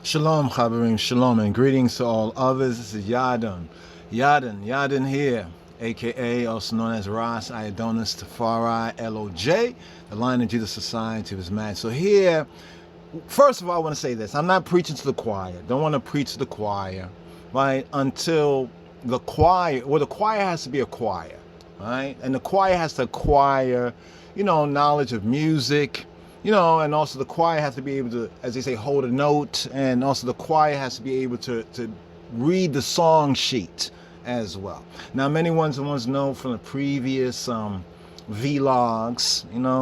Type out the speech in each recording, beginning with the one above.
Shalom, Chaverim, shalom, and greetings to all others. This is Yadin here, aka also known as Rasiadonis Tafari LOJ, the Lion of Jesus Society of His Majesty. So here, first of all, I want to say this. I'm not preaching to the choir. Don't want to preach to the choir, right? Until the choir, well, the choir has to be a choir, right? And the choir has to acquire, knowledge of music, and also the choir has to be able to, as they say, hold a note, and also the choir has to be able to read the song sheet as well. Now, many ones know from the previous vlogs,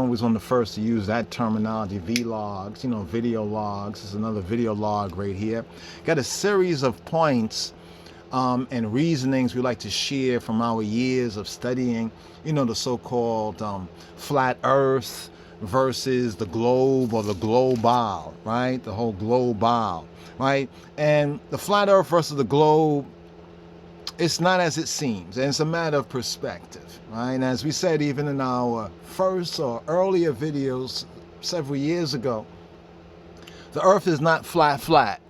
was one of the first to use that terminology, vlogs, video logs. This is another video log right here. Got a series of points and reasonings we like to share from our years of studying, the so-called flat earth versus the globe or the global, right? The whole global, right? And the flat earth versus the globe, it's not as it seems, and it's a matter of perspective, right? And as we said, even in our first or earlier videos several years ago, the earth is not flat,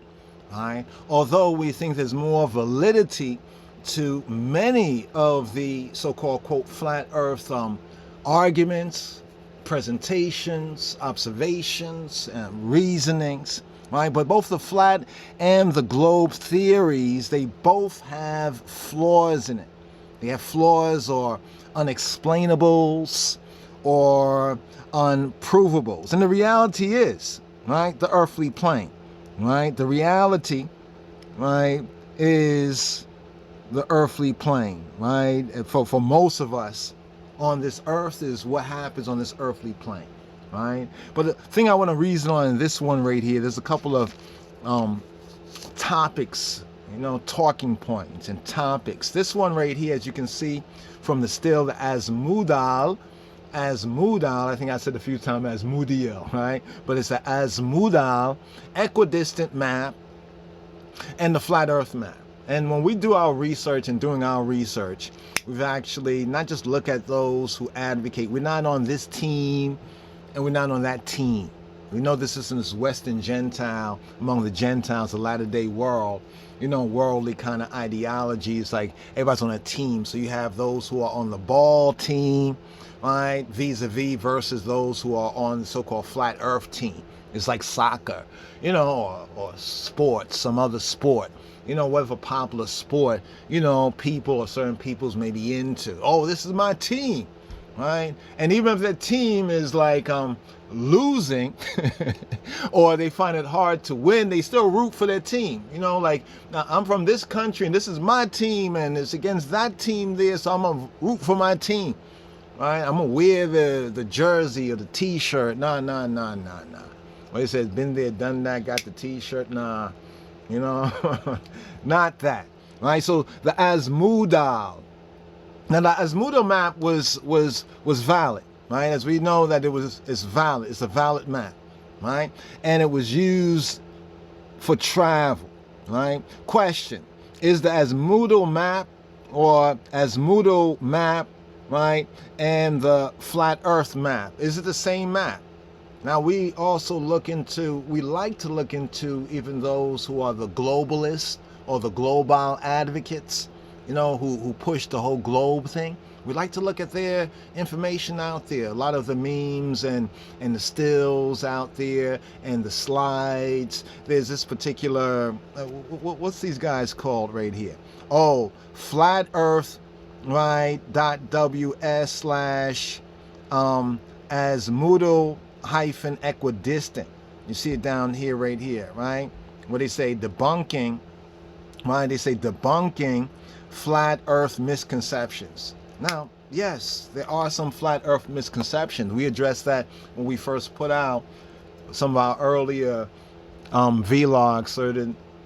right? Although we think there's more validity to many of the so-called, quote, flat earth arguments, presentations, observations, and reasonings, right? But both the flat and the globe theories, they both have flaws in it. They have flaws or unexplainables or unprovables. And the reality is, right, the earthly plane, right? The reality, right, is the earthly plane, right? For most of us, on this earth is what happens on this earthly plane, right? But the thing I want to reason on in this one right here, there's a couple of topics, talking points and topics. This one right here, as you can see from the still, the Azmudal, I think I said a few times Azmudiel, right? But it's the Azmudal equidistant map and the flat earth map. And when we do our research and doing our research, we've actually not just look at those who advocate. We're not on this team and we're not on that team. We know this is in this Western Gentile, among the Gentiles, the latter-day world, worldly kind of ideologies, like everybody's on a team. So you have those who are on the ball team, right, vis-a-vis versus those who are on the so-called flat earth team. It's like soccer, or sports, some other sport. Whatever popular sport, people or certain peoples may be into. Oh, this is my team, right? And even if that team is like losing or they find it hard to win, they still root for their team. Like, now I'm from this country and this is my team and it's against that team there, so I'm going to root for my team, right? I'm going to wear the jersey or the T-shirt. Nah. Well, he says, been there, done that, got the T-shirt. Nah. Not that, right? So the Azmudal. Now the Azmudal map was valid, right? As we know that it's valid. It's a valid map, right? And it was used for travel, right? Question: is the Azmudal map or Azmudal map, right, and the flat Earth map, is it the same map? Now, we also like to look into even those who are the globalists or the global advocates, who push the whole globe thing. We like to look at their information out there. A lot of the memes and the stills out there and the slides. There's this particular, what's these guys called right here? Oh, Flat Earth, right, .ws/ Azmudal -equidistant. You see it down here, right here, right? Where they say debunking, right? They say debunking flat earth misconceptions. Now, yes, there are some flat earth misconceptions. We addressed that when we first put out some of our earlier vlogs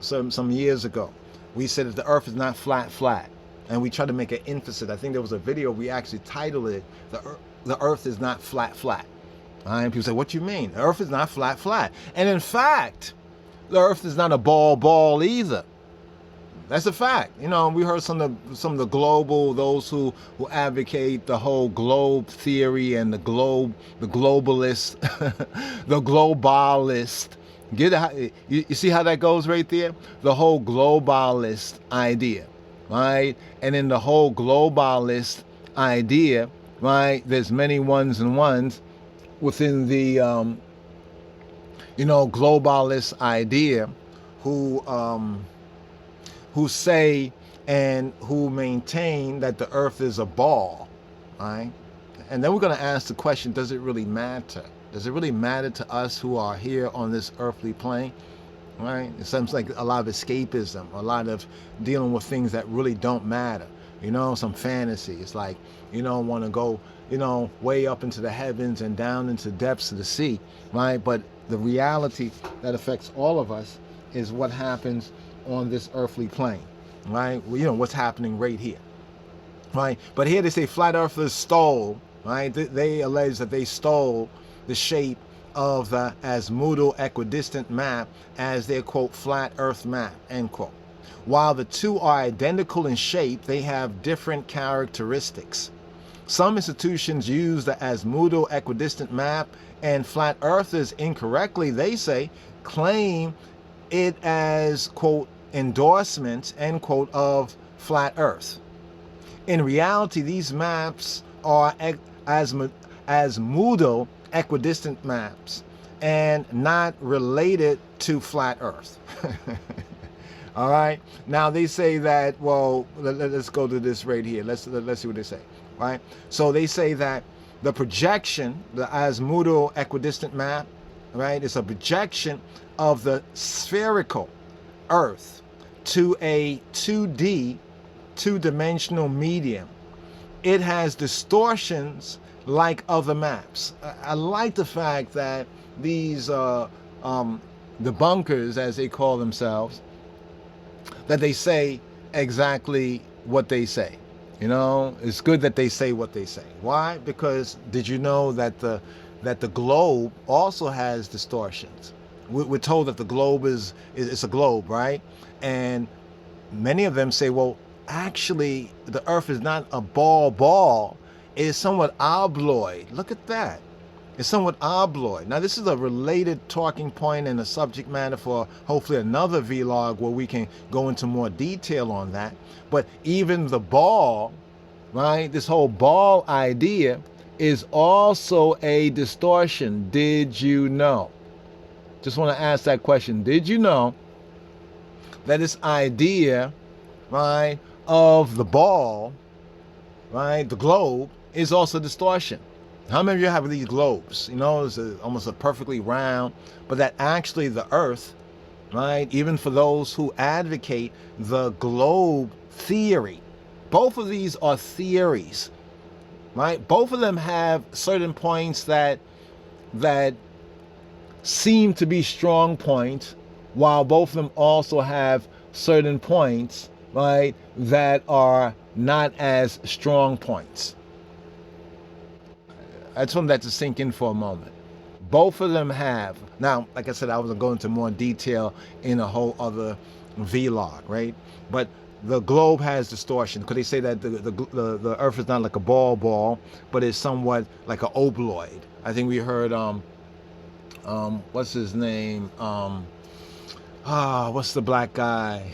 some years ago. We said that the earth is not flat. And we tried to make an emphasis. I think there was a video we actually titled it, the earth is not flat. And people say, what do you mean? The earth is not flat. And in fact, the earth is not a ball either. That's a fact. We heard some of the global, those who advocate the whole globe theory and the globalist, the globalist, You see how that goes right there? The whole globalist idea, right? And in the whole globalist idea, right, there's many ones and ones within the globalist idea who say and who maintain that the earth is a ball, right? And then we're going to ask the question, does it really matter? Does it really matter to us who are here on this earthly plane? Right? It seems like a lot of escapism, a lot of dealing with things that really don't matter. Some fantasy. It's like, want to go, way up into the heavens and down into the depths of the sea, right? But the reality that affects all of us is what happens on this earthly plane, right? Well, what's happening right here, right? But here they say flat earthers stole, right? They allege that they stole the shape of the Azimuthal equidistant map as their, quote, flat earth map, end quote. While the two are identical in shape, they have different characteristics. Some institutions use the Azimuthal equidistant map, and flat earthers incorrectly, they say, claim it as, quote, endorsements, end quote, of flat earth. In reality, these maps are Azimuthal equidistant maps and not related to flat earth. All right, now they say that, well, let's go to this right here. Let's see what they say. Right, so they say that the projection, the Azimuthal equidistant map, right, is a projection of the spherical earth to a 2D, two-dimensional medium. It has distortions like other maps. I like the fact that these debunkers, as they call themselves, that they say exactly what they say. It's good that they say what they say. Why? Because did you know that the globe also has distortions? We're told that the globe is a globe, right? And many of them say, well, actually, the earth is not a ball. It is somewhat obloid. Look at that. It's somewhat obloid. Now, this is a related talking point and a subject matter for hopefully another vlog where we can go into more detail on that. But even the ball, right, this whole ball idea is also a distortion. Did you know? Just want to ask that question. Did you know that this idea, right, of the ball, right, the globe, is also distortion? How many of you have these globes? It's almost a perfectly round, but that actually the earth, right, even for those who advocate the globe theory, both of these are theories, right? Both of them have certain points that seem to be strong points, while both of them also have certain points, right, that are not as strong points. I just want that to sink in for a moment. Both of them have. Now, like I said, I was going to go into more detail in a whole other vlog, right? But the globe has distortion because they say that the earth is not like a ball, but it's somewhat like an obloid. I think we heard, what's his name? What's the black guy?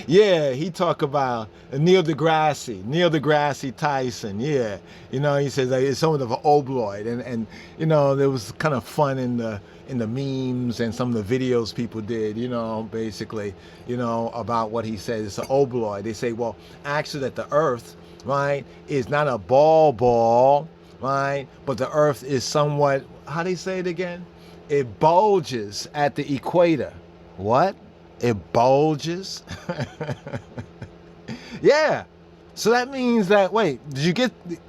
Yeah, he talked about Neil deGrasse Tyson. Yeah, he says like it's somewhat of an obloid, and there was kind of fun in the memes and some of the videos people did, basically, about what he said. It's an obloid. They say, well, actually, that the Earth, right, is not a ball, right, but the Earth is somewhat. How do they say it again? It bulges at the equator. What? It bulges? Yeah. So that means that, wait,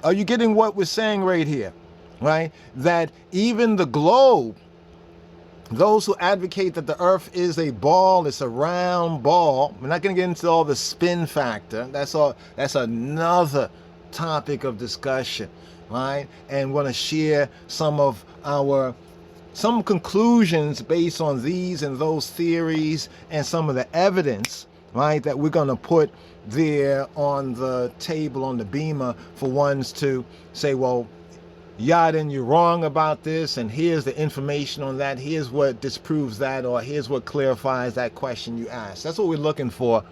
are you getting what we're saying right here? Right? That even the globe, those who advocate that the earth is a ball, it's a round ball. We're not going to get into all the spin factor. That's another topic of discussion, right? And want to share some conclusions based on these and those theories and some of the evidence, right, that we're going to put there on the table, on the beamer, for ones to say, well, Yadin, you're wrong about this, and here's the information on that, here's what disproves that, or here's what clarifies that question you asked. That's what we're looking for,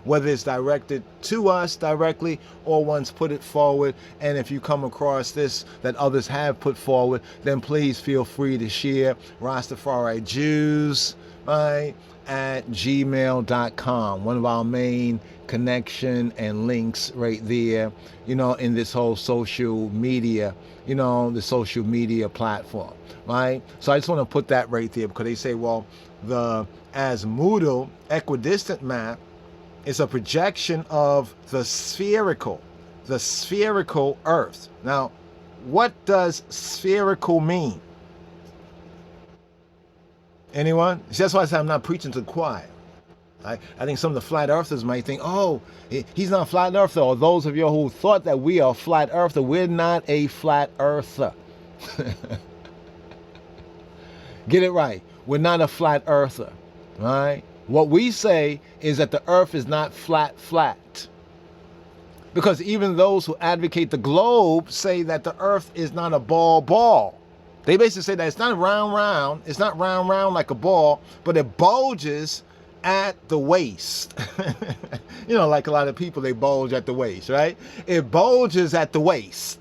whether it's directed to us directly or one's put it forward. And if you come across this that others have put forward, then please feel free to share. RastafariJews, right, at gmail.com, one of our main connection and links right there, in this whole social media, the social media platform, right? So I just want to put that right there, because they say, well, the azimuthal equidistant map is a projection of the spherical Earth. Now, what does spherical mean? Anyone? That's why I say I'm not preaching to the choir. I think some of the flat earthers might think, oh, he's not a flat earther. Or those of you who thought that we are flat earther, we're not a flat earther. Get it right. We're not a flat earther. Right? What we say is that the earth is not flat. Because even those who advocate the globe say that the earth is not a ball. They basically say that it's not round. It's not round like a ball, but it bulges at the waist. Like a lot of people, they bulge at the waist, right? It bulges at the waist,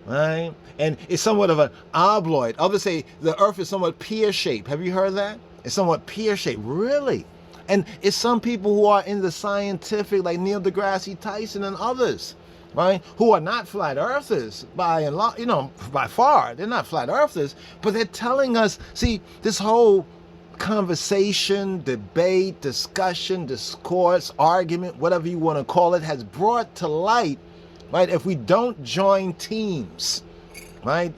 right? And it's somewhat of an obloid. Others say the earth is somewhat pear-shaped. Have you heard that? It's somewhat pear-shaped, really? And it's some people who are in the scientific, like Neil deGrasse Tyson and others, right, who are not flat earthers by and large, by far. They're not flat earthers, but they're telling us, see, this whole conversation, debate, discussion, discourse, argument, whatever you want to call it, has brought to light, right, if we don't join teams, right,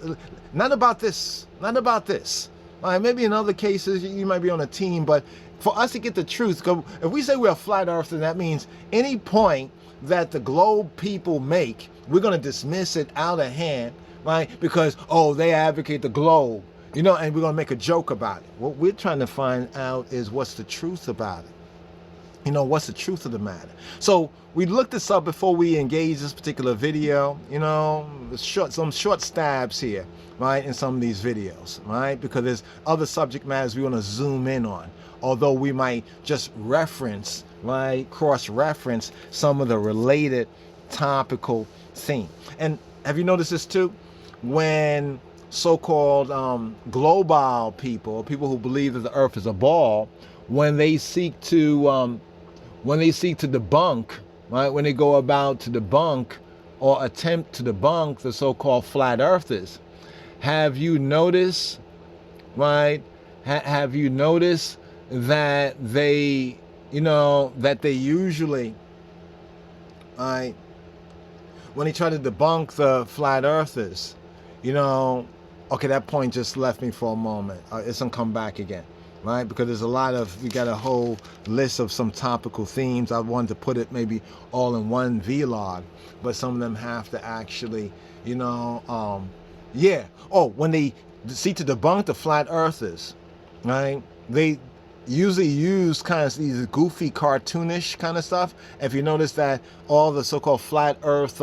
not about this, right, maybe in other cases you might be on a team, but for us to get the truth, if we say we're a flat earther, that means any point that the globe people make, we're going to dismiss it out of hand, right, because, oh, they advocate the globe, and we're going to make a joke about it. What we're trying to find out is what's the truth about it. What's the truth of the matter? So we looked this up before we engage this particular video, some short stabs here, right, in some of these videos, right, because there's other subject matters we want to zoom in on, although we might just reference, right, cross-reference some of the related topical theme. And have you noticed this too? When so-called global people who believe that the earth is a ball, when they seek to debunk, right, when they go about to debunk or attempt to debunk the so-called flat earthers, have you noticed, right, have you noticed that they, usually, right, when they try to debunk the flat earthers, okay, that point just left me for a moment. It's gonna come back again, right? Because there's we got a whole list of some topical themes. I wanted to put it maybe all in one vlog, but some of them have to actually, yeah. Oh, when they seek to debunk the flat earthers, right? They usually use kind of these goofy, cartoonish kind of stuff. If you notice that all the so-called flat earth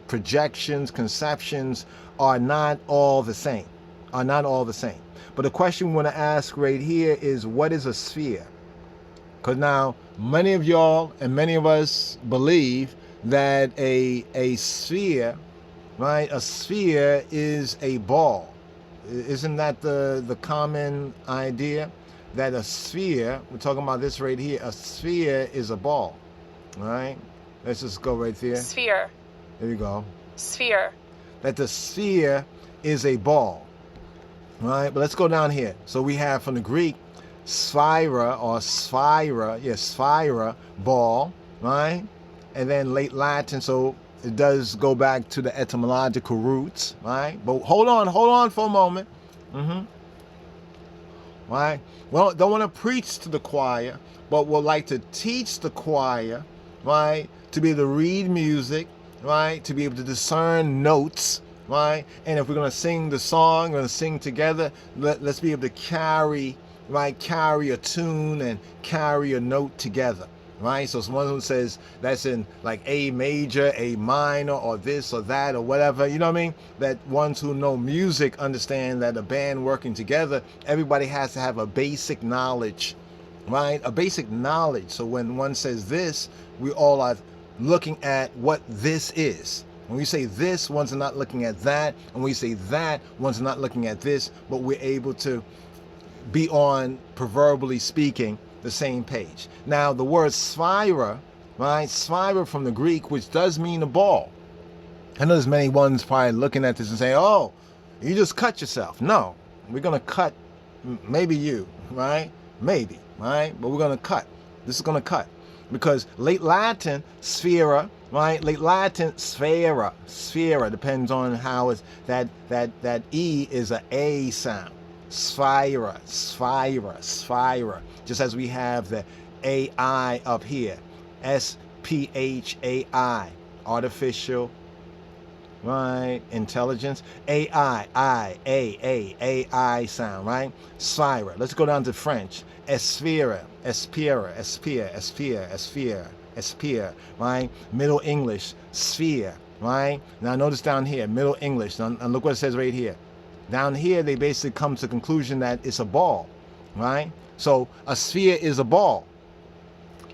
projections, conceptions are not all the same. But the question we want to ask right here is, what is a sphere? Because now many of y'all and many of us believe that a sphere, right, a sphere is a ball. Isn't that the common idea? That a sphere, we're talking about this right here, a sphere is a ball, all right? Let's just go right there. Sphere. There you go. Sphere. That the sphere is a ball, all right? But let's go down here. So we have from the Greek, sphaira or sphaira, sphaira, ball, right? And then late Latin, so it does go back to the etymological roots, right? But hold on for a moment. Right? Well, don't want to preach to the choir, but would like to teach the choir, right? To be able to read music, right? To be able to discern notes, right? And if we're going to sing the song, we're going to sing together, let's be able to carry, right? Carry a tune and carry a note together, right? So someone who says that's in like A major, A minor, or this or that or whatever, you know what I mean? That ones who know music understand that a band working together, everybody has to have a basic knowledge, right? A basic knowledge. So when one says this, we all are looking at what this is. When we say this, one's not looking at that. And when we say that, one's not looking at this, but we're able to be on, proverbially speaking, the same page. Now, the word sphaira, right? Sphaira from the Greek, which does mean a ball. I know there's many ones probably looking at this and saying, oh, you just cut yourself. No, we're going to cut, maybe you, right? Maybe, right? But we're going to cut. This is going to cut. Because late Latin, sphera, right? Late Latin, sphera, sphera, depends on how it's, that E is an A sound. Sphaira, sphaira, sphaira. Just as we have the AI up here. SPHAI, artificial, right? Intelligence. AI, AI sound, right? Sphaira. Let's go down to French. Espira, espira, espire, espire, espire, espire, right? Middle English, sphere, right? Now notice down here, Middle English, and look what it says right here. Down here, they basically come to the conclusion that it's a ball, right? So a sphere is a ball.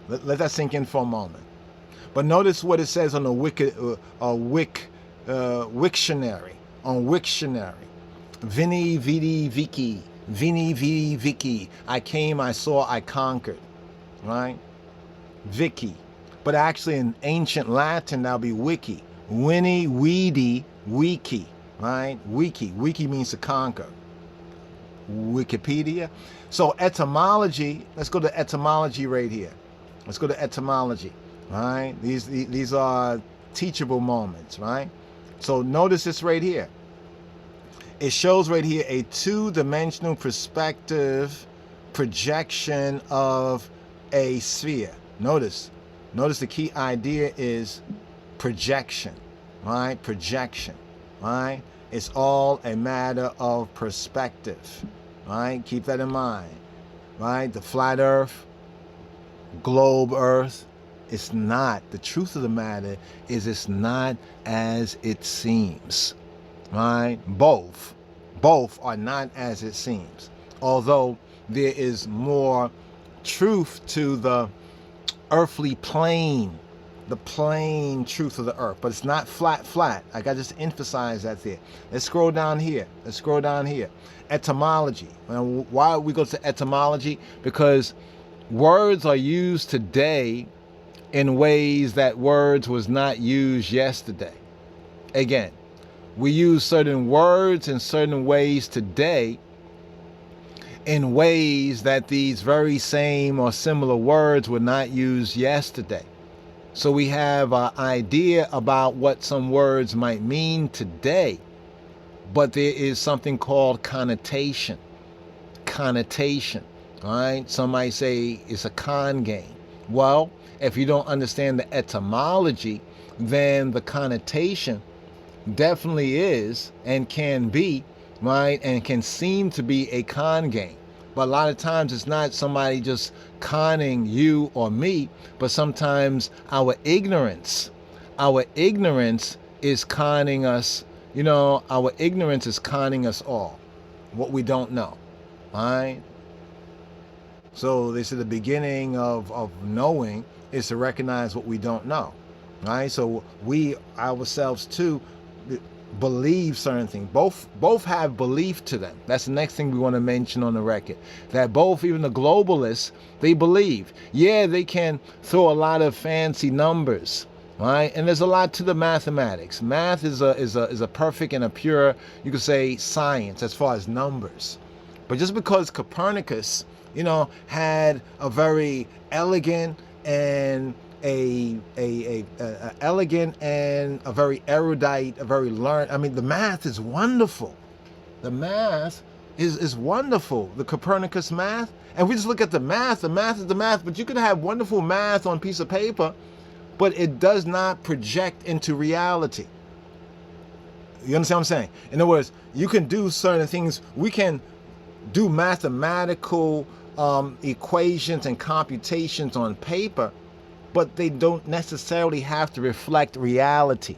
Let that sink in for a moment. But notice what it says on the Wiktionary. On Wiktionary. Vini, vidi, vici. Vini, vidi, vici. I came, I saw, I conquered, right? Vici. But actually in ancient Latin, that'll be wiki. Vini, vidi, wiki. Right? Wiki. Wiki means to conquer. Wikipedia. So etymology, let's go to etymology right here. Let's go to etymology. Right? These are teachable moments, right? So notice this right here. It shows right here a two-dimensional perspective projection of a sphere. Notice the key idea is projection, right? Projection. Right? It's all a matter of perspective. Right? Keep that in mind. Right? The flat earth, globe earth, it's not. The truth of the matter is it's not as it seems. Right? Both are not as it seems. Although there is more truth to the earthly plane, the plain truth of the earth, but it's not flat. I gotta just emphasize that there. Let's scroll down here. Etymology. And why we go to etymology? Because words are used today in ways that words was not used yesterday. Again, we use certain words in certain ways today in ways that these very same or similar words were not used yesterday. So we have an idea about what some words might mean today, but there is something called connotation. Connotation, all right? Some might say it's a con game. Well, if you don't understand the etymology, then the connotation definitely is and can be, right? And can seem to be a con game. But a lot of times it's not somebody just conning you or me, but sometimes our ignorance is conning us. You know, our ignorance is conning us all, what we don't know, all right? So they say the beginning of knowing is to recognize what we don't know, right? So we ourselves too believe certain things. Both have belief to them. That's the next thing we want to mention on the record. That both, even the globalists, they believe. Yeah, they can throw a lot of fancy numbers, right? And there's a lot to the mathematics. Math is a perfect and a pure, you could say, science as far as numbers. But just because Copernicus, you know, had a very elegant and elegant and a very erudite, a very learned. I mean, the math is wonderful. The math is wonderful. The Copernicus math. And we just look at the math. The math is the math. But you could have wonderful math on a piece of paper, but it does not project into reality. You understand what I'm saying? In other words, you can do certain things. We can do mathematical equations and computations on paper, but they don't necessarily have to reflect reality.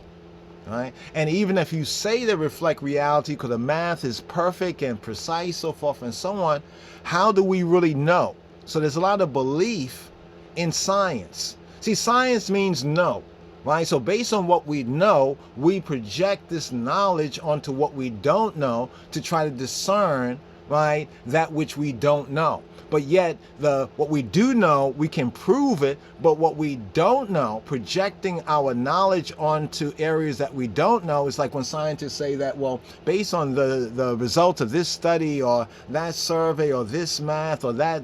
Right? And even if you say they reflect reality because the math is perfect and precise, so forth and so on, how do we really know? So there's a lot of belief in science. See, science means know, right? So based on what we know, we project this knowledge onto what we don't know to try to discern, right, that which we don't know. But yet, what we do know, we can prove it, but what we don't know, projecting our knowledge onto areas that we don't know, is like when scientists say that, well, based on the results of this study or that survey or this math or that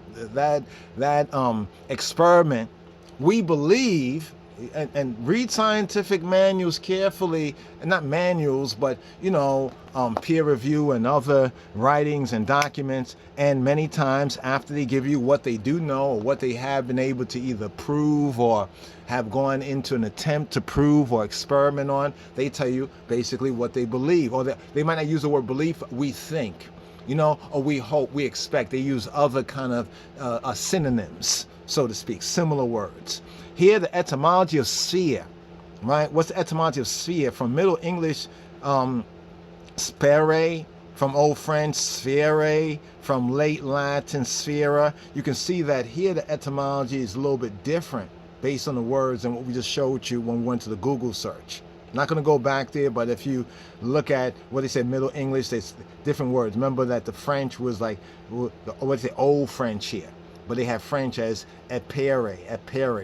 experiment, we believe, and read scientific manuals carefully, not manuals, but peer review and other writings and documents, and many times after they give you what they do know or what they have been able to either prove or have gone into an attempt to prove or experiment on, they tell you basically what they believe, or they might not use the word belief, we think, or we hope, we expect. They use other kind of synonyms, so to speak, similar words. Here, the etymology of sphere, right? What's the etymology of sphere? From Middle English, sphere, from Old French, spherae, from Late Latin, sphera. You can see that here the etymology is a little bit different based on the words and what we just showed you when we went to the Google search. I'm not going to go back there, but if you look at what they said, Middle English, there's different words. Remember that the French was like, what they say, Old French here. But they have French as epere.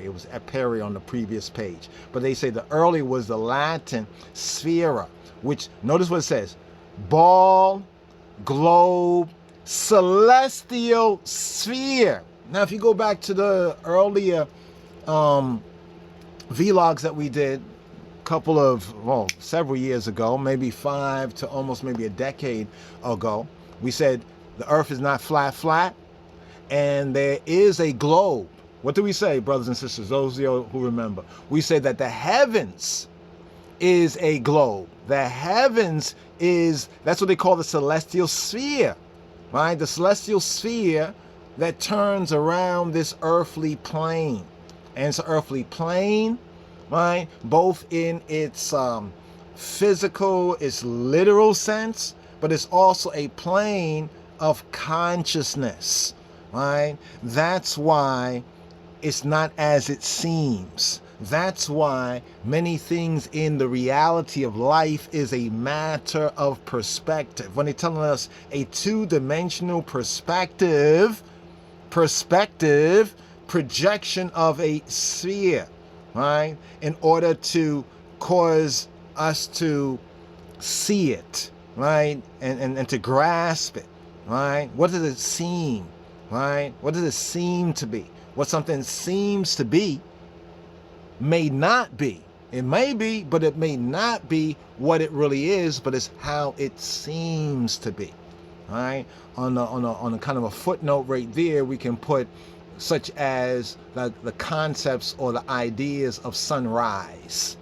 It was epere on the previous page. But they say the early was the Latin sphera, which, notice what it says, ball, globe, celestial sphere. Now, if you go back to the earlier vlogs that we did several years ago, maybe 5 to almost maybe a decade ago, we said the earth is not flat, and there is a globe. What do we say, brothers and sisters, those of you who remember? We say that the heavens is a globe. The heavens that's what they call the celestial sphere, right? The celestial sphere that turns around this earthly plane. And it's an earthly plane, right? Both in its physical, its literal sense, but it's also a plane of consciousness. Right? That's why it's not as it seems. That's why many things in the reality of life is a matter of perspective. When they're telling us a two-dimensional perspective, projection of a sphere, right? In order to cause us to see it, right? And to grasp it, right? What does it seem? Right? What does it seem to be? What something seems to be may not be. It may be, but it may not be what it really is, but it's how it seems to be. Right? On a kind of a footnote right there, we can put such as the concepts or the ideas of sunrise.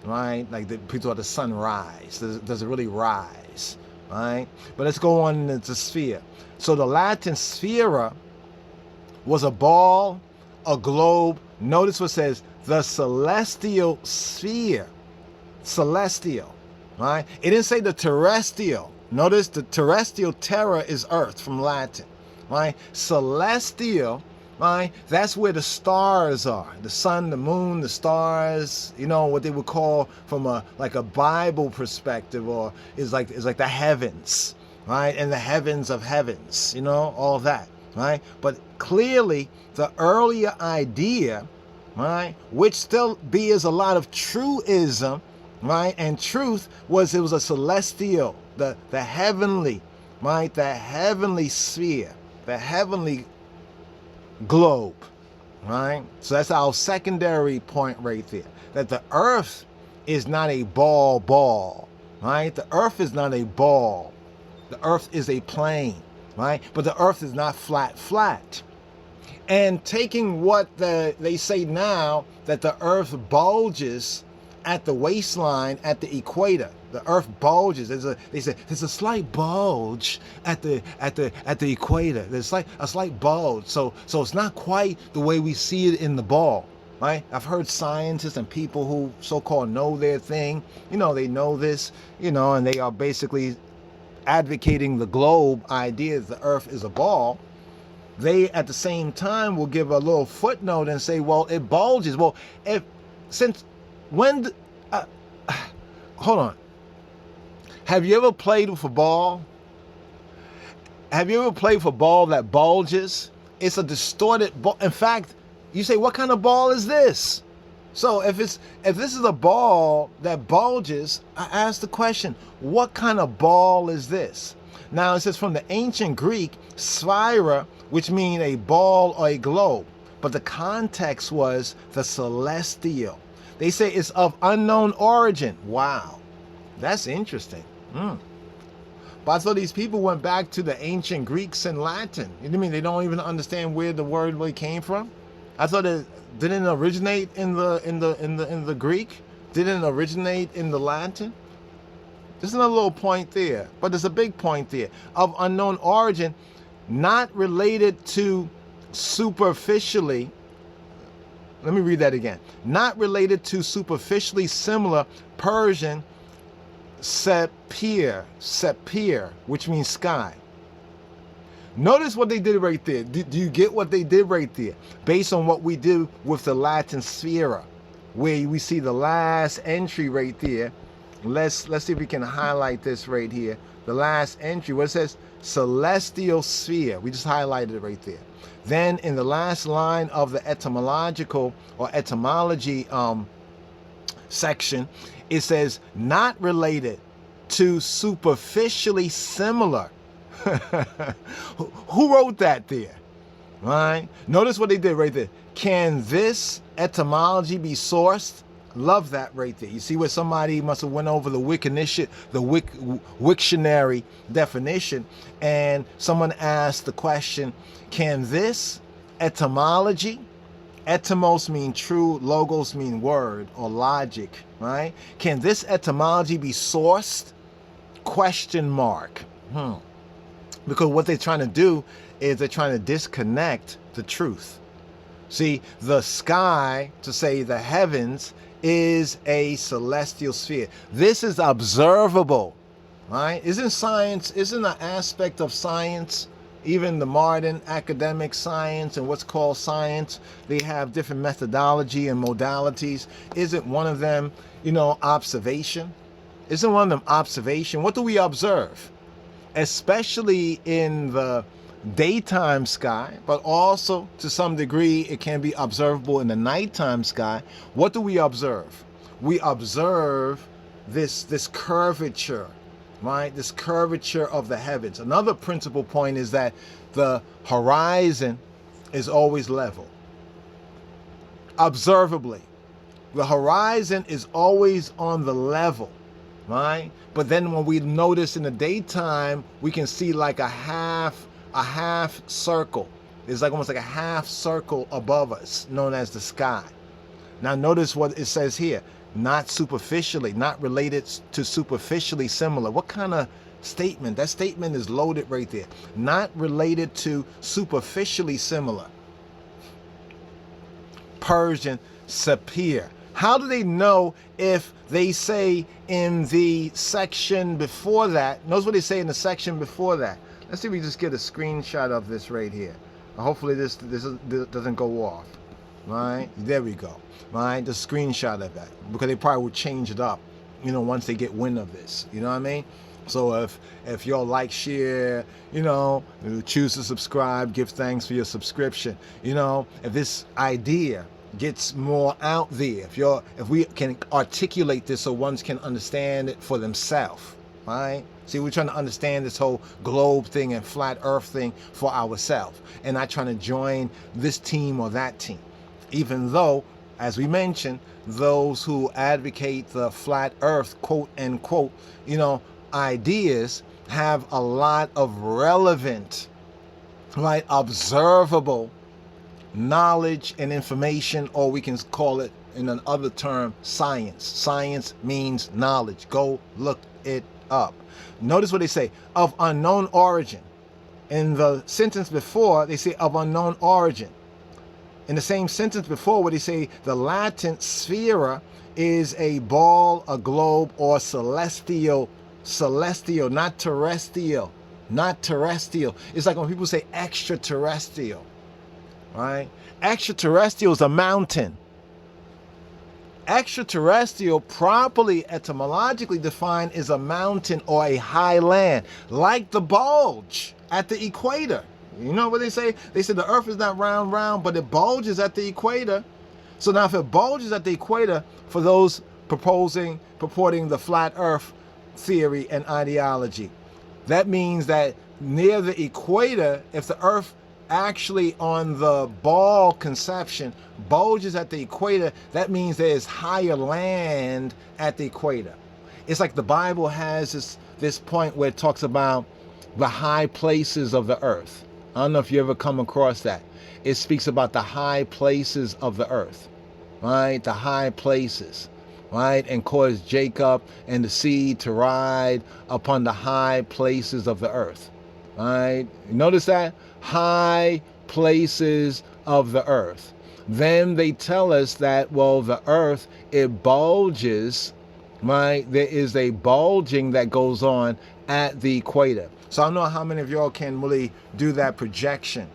Right? Like the people at the sunrise. Does it really rise? Right? But let's go on into sphere. So the Latin sphera was a ball, a globe. Notice what it says, the celestial sphere. Celestial, right? It didn't say the terrestrial. Notice the terrestrial, terra is earth from Latin, right? Celestial, right? That's where the stars are. The sun, the moon, the stars, what they would call from a Bible perspective, or is like the heavens. Right? And the heavens of heavens, all that, right? But clearly the earlier idea, right, which still bears a lot of truism, right? And truth was it was a celestial, the heavenly, right? The heavenly sphere, the heavenly globe, right? So that's our secondary point right there, that the earth is not a ball, right? The earth is not a ball. The earth is a plane, right? But the earth is not flat. And taking what they say now, that the earth bulges at the waistline, at the equator. The earth bulges. They say there's a slight bulge at the equator. There's a slight bulge. So it's not quite the way we see it in the ball. right? I've heard scientists and people who so-called know their thing, they know this, and they are basically advocating the globe idea that the earth is a ball. They at the same time will give a little footnote and say, well, it bulges. Well, if since when hold on, have you ever played with a ball? Have you ever played with a ball that bulges? It's a distorted ball. In fact, you say, what kind of ball is this? So if this is a ball that bulges, I ask the question, what kind of ball is this? Now it says from the ancient Greek, sphaira, which means a ball or a globe. But the context was the celestial. They say it's of unknown origin. Wow, that's interesting. But I thought these people went back to the ancient Greeks and Latin. You know what I mean? They don't even understand where the word really came from. I thought it didn't originate in the Greek. Didn't originate in the Latin. There's another little point there, but there's a big point there. Of unknown origin, not related to superficially. Let me read that again. Not related to superficially similar Persian sepir, which means sky. Notice what they did right there. Do you get what they did right there? Based on what we did with the Latin sphaira, where we see the last entry right there. Let's see if we can highlight this right here. The last entry, where it says celestial sphere. We just highlighted it right there. Then in the last line of the etymological or etymology section, it says not related to superficially similar. Who wrote that there? Right? Notice what they did right there. Can this etymology be sourced? Love that right there. You see where somebody must have went over the Wiktionary definition, and someone asked the question, can this etymology, etymos mean true, logos mean word or logic, right? Can this etymology be sourced? Question mark. Because what they're trying to do is they're trying to disconnect the truth. See, the sky, to say the heavens, is a celestial sphere. This is observable, right? Isn't an aspect of science, even the modern academic science and what's called science, they have different methodology and modalities. Isn't one of them, observation? Isn't one of them observation? What do we observe? Especially in the daytime sky, but also to some degree it can be observable in the nighttime sky. What do we observe? We observe this curvature, right? This curvature of the heavens. Another principal point is that the horizon is always level. Observably, the horizon is always on the level, right? But then when we notice in the daytime, we can see like a half circle. It's like almost like a half circle above us, known as the sky. Now notice what it says here. Not superficially, not related to superficially similar. What kind of statement? That statement is loaded right there. Not related to superficially similar. Persian sapir. How do they know if they say in the section before that? Notice what they say in the section before that. Let's see if we just get a screenshot of this right here. Hopefully this doesn't go off. Right? There we go. Right? The screenshot of that. Because they probably will change it up, once they get wind of this. You know what I mean? So if y'all like, share, choose to subscribe, give thanks for your subscription. If this idea gets more out there, if we can articulate this so ones can understand it for themselves, right? See, we're trying to understand this whole globe thing and flat earth thing for ourselves, and not trying to join this team or that team. Even though, as we mentioned, those who advocate the flat earth, quote unquote, ideas have a lot of relevant, right, observable knowledge and information, or we can call it in another term, science. Science means knowledge. Go look it up. Notice what they say, of unknown origin. In the sentence before, they say of unknown origin. in the same sentence before where they say the Latin sphere is a ball, a globe, or celestial, not terrestrial, not terrestrial. It's like when people say extraterrestrial, right? Extraterrestrial is a mountain. Extraterrestrial, properly etymologically defined, is a mountain or a high land, like the bulge at the equator. You know what they say? They say the earth is not round, but it bulges at the equator. So now if it bulges at the equator, for those purporting the flat earth theory and ideology, that means that near the equator, if the earth actually on the ball conception bulges at the equator, that means there is higher land at the equator. It's like the Bible has this point where it talks about the high places of the earth. I don't know if you ever come across that. It speaks about the high places of the earth, right? The high places, right? And caused Jacob and the seed to ride upon the high places of the earth, right? Notice that? High places of the earth. Then they tell us that, well, the earth, it bulges, right? There is a bulging that goes on at the equator. So I don't know how many of y'all can really do that projection,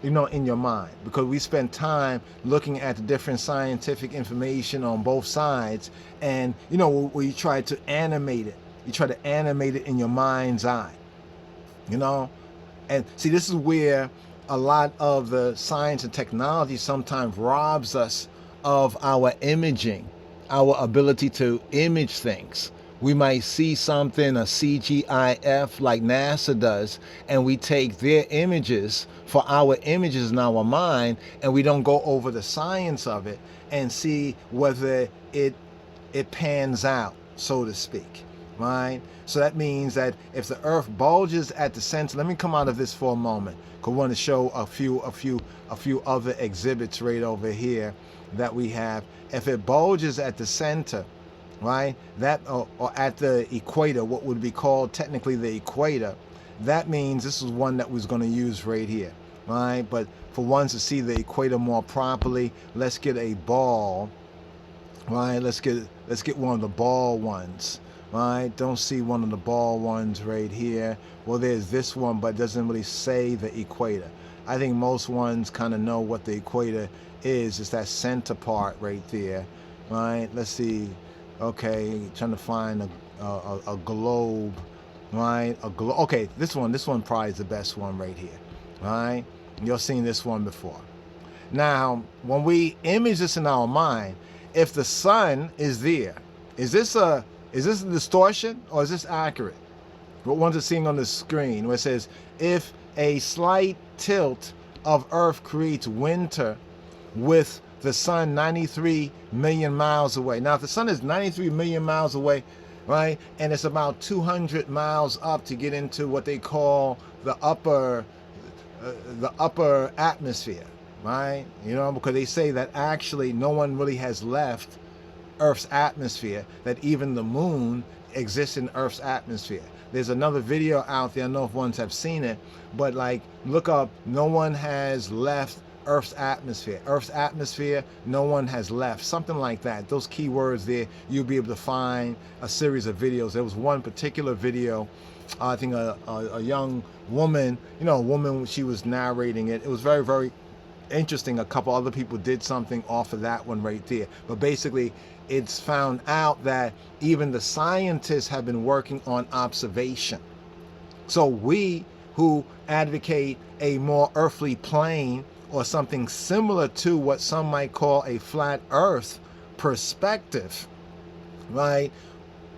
you know, in your mind, because we spend time looking at the different scientific information on both sides, and you know, we try to animate it. You try to animate it in your mind's eye, you know. And see, this is where a lot of the science and technology sometimes robs us of our imaging, our ability to image things. We might see something, a CGIF like NASA does, and we take their images for our images in our mind, and we don't go over the science of it and see whether it pans out, so to speak, right? So that means that if the earth bulges at the center, let me come out of this for a moment, because I want to show a few other exhibits right over here that we have. If it bulges at the center, right, that or at the equator, what would be called technically the equator, that means this is one that was going to use right here, right? But for ones to see the equator more properly, let's get a ball, right? Let's get one of the ball ones, right? Don't see one of the ball ones right here. Well, there's this one, but it doesn't really say the equator. I think most ones kind of know what the equator is. It's that center part right there, right? Let's see. Okay, trying to find a globe, right? Okay, this one probably is the best one right here, right? You've seen this one before. Now, when we image this in our mind, if the sun is there, is this a distortion or is this accurate? What ones are seeing on the screen where it says, if a slight tilt of Earth creates winter with the sun 93 million miles away. Now, if the sun is 93 million miles away, right, and it's about 200 miles up to get into what they call the upper atmosphere, right? You know, because they say that actually no one really has left Earth's atmosphere, that even the moon exists in Earth's atmosphere. There's another video out there, I don't know if ones have seen it, but like, look up, no one has left Earth's atmosphere. Earth's atmosphere, no one has left. Something like that. Those keywords there, you'll be able to find a series of videos. There was one particular video, I think a young woman, you know, a woman, she was narrating it. It was very, very interesting. A couple other people did something off of that one right there. But basically, it's found out that even the scientists have been working on observation. So we who advocate a more earthly plane, or something similar to what some might call a flat earth perspective, right?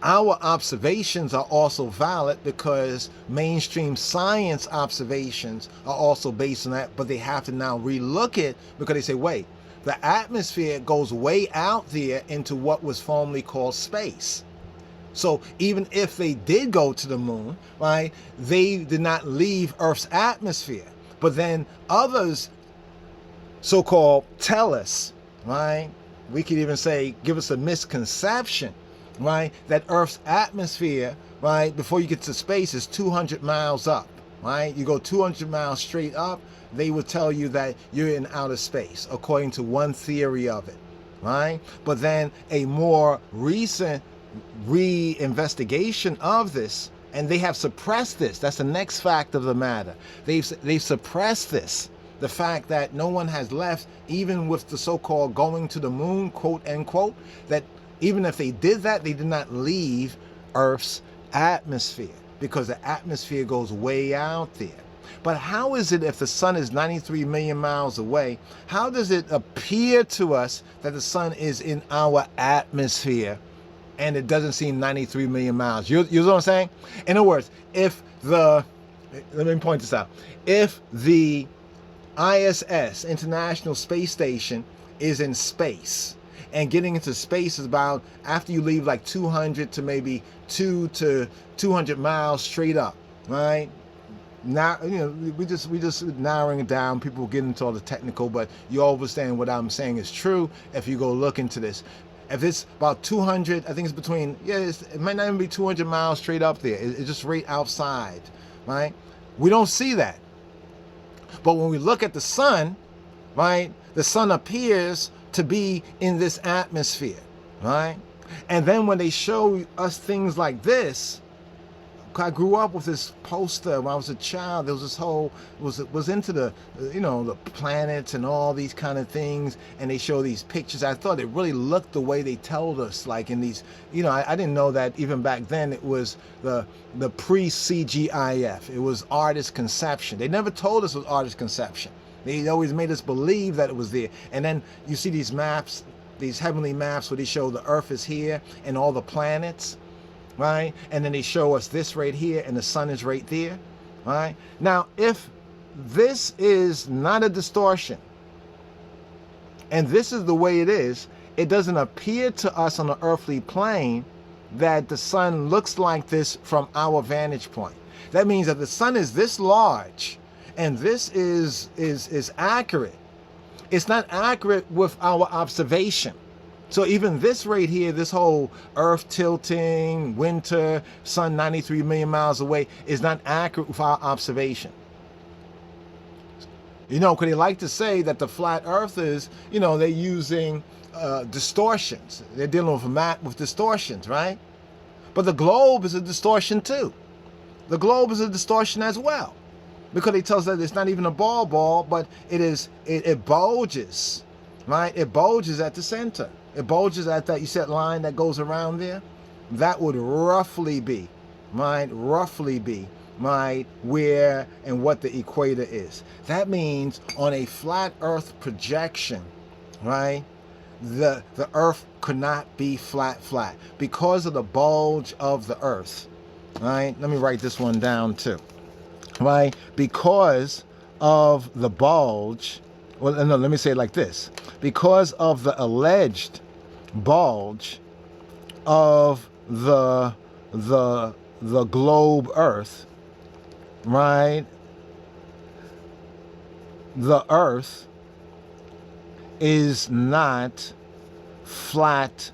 Our observations are also valid because mainstream science observations are also based on that, but they have to now relook it because they say, wait, the atmosphere goes way out there into what was formerly called space. So even if they did go to the moon, right, they did not leave Earth's atmosphere. But then others so-called tell us, right? We could even say, give us a misconception, right? That Earth's atmosphere, right, before you get to space is 200 miles up. right? You go 200 miles straight up, they would tell you that you're in outer space, according to one theory of it, right? But then a more recent re-investigation of this, and they have suppressed this. That's the next fact of the matter. They've suppressed this. The fact that no one has left, even with the so-called going to the moon, quote unquote, that even if they did that, they did not leave Earth's atmosphere, because the atmosphere goes way out there. But how is it, if the sun is 93 million miles away, how does it appear to us that the sun is in our atmosphere and it doesn't seem 93 million miles? You know what I'm saying? In other words, let me point this out. If the ISS, International Space Station, is in space, and getting into space is about, after you leave like 200 to maybe 200 miles straight up, right? Now, we just narrowing it down. People get into all the technical, but you understand what I'm saying is true if you go look into this. If it's about 200, I think it's between, it might not even be 200 miles straight up there. It's just right outside, right? We don't see that. But when we look at the sun, right, the sun appears to be in this atmosphere, right? And then when they show us things like this, I grew up with this poster when I was a child. There was this whole, was into the, the planets and all these kind of things, and they show these pictures. I thought it really looked the way they told us, like in these, I didn't know that even back then it was the pre-CGIF. It was artist conception. They never told us it was artist conception. They always made us believe that it was there. And then you see these maps, these heavenly maps, where they show the Earth is here and all the planets, right? And then they show us this right here and the sun is right there, right? Now, if this is not a distortion, and this is the way it is, it doesn't appear to us on the earthly plane that the sun looks like this from our vantage point. That means that the sun is this large, and this is accurate. It's not accurate with our observation. So even this right here, this whole Earth tilting, winter, sun 93 million miles away, is not accurate with our observation. Because they like to say that the flat earthers, they're using distortions. They're dealing with a map with distortions, right? But the globe is a distortion too. The globe is a distortion as well, because they tell us that it's not even a ball, but it bulges, right? It bulges at the center. It bulges at that, you said, line that goes around there. That would roughly be, right? Where and what the equator is. That means on a flat Earth projection, right? The Earth could not be flat because of the bulge of the Earth, right? Let me write this one down too, right? Because of the bulge. Well, no, let me say it like this. Because of the alleged bulge of the globe Earth, right? The Earth is not flat,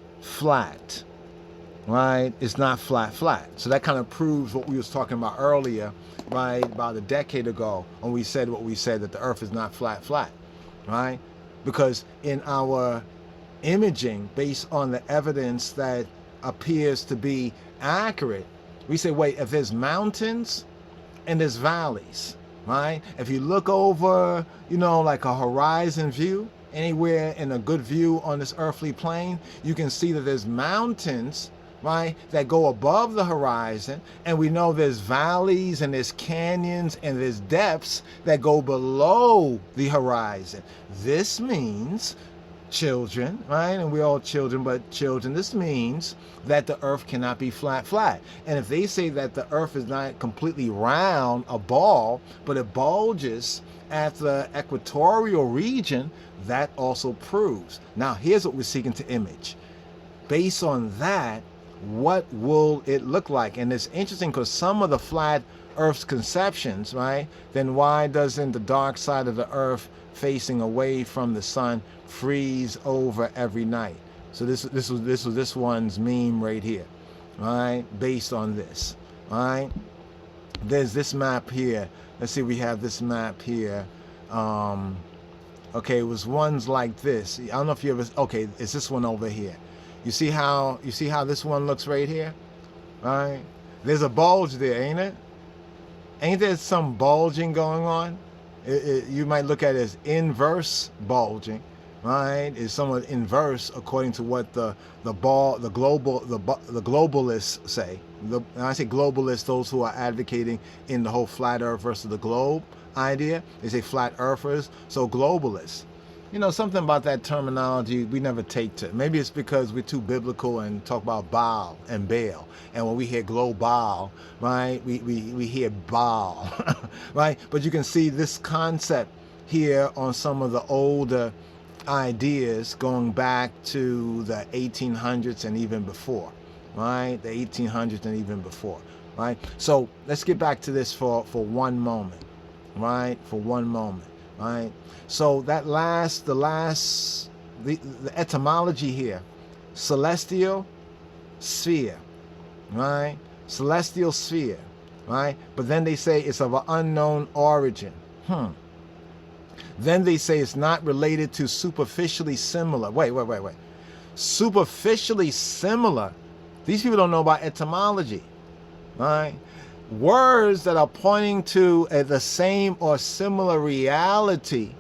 right? It's not flat. So that kind of proves what we was talking about earlier, right? About a decade ago, when we said what we said, that the Earth is not flat, right? Because in our imaging, based on the evidence that appears to be accurate, we say, wait, if there's mountains and there's valleys, right? If you look over, like a horizon view, anywhere in a good view on this earthly plane, you can see that there's mountains, right, that go above the horizon, and we know there's valleys and there's canyons and there's depths that go below the horizon. This means, children, right, and we're all children, but children, this means that the Earth cannot be flat. And if they say that the Earth is not completely round, a ball, but it bulges at the equatorial region, that also proves. Now, here's what we're seeking to image. Based on that, what will it look like? And it's interesting because some of the flat Earth's conceptions, right, then why doesn't the dark side of the Earth facing away from the sun freeze over every night? So this was this one's meme right here, right, based on this, right? there's this map here. Let's see, we have this map here. Okay, it was ones like this. I don't know if you ever, okay, it's this one over here. You see how this one looks right here? Right? There's a bulge there, ain't it? Ain't there some bulging going on? You might look at it as inverse bulging, right? It's somewhat inverse according to what the globalists say. When I say globalists, those who are advocating in the whole flat Earth versus the globe idea, they say flat Earthers. So globalists. Something about that terminology we never take to. Maybe it's because we're too biblical and talk about Baal and Baal. And when we hear global, right, we hear Baal, right? But you can see this concept here on some of the older ideas going back to the 1800s and even before, right? The 1800s and even before, right? So let's get back to this for one moment, right? For one moment, right? So the etymology here, celestial sphere, right? Celestial sphere, right? But then they say it's of an unknown origin. Then they say it's not related to superficially similar. Wait. Superficially similar. These people don't know about etymology, right? Words that are pointing to the same or similar reality,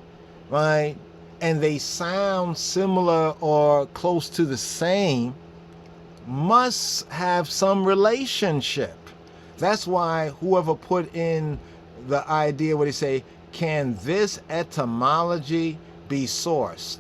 right? And they sound similar or close to the same, must have some relationship. That's why whoever put in the idea where they say, can this etymology be sourced?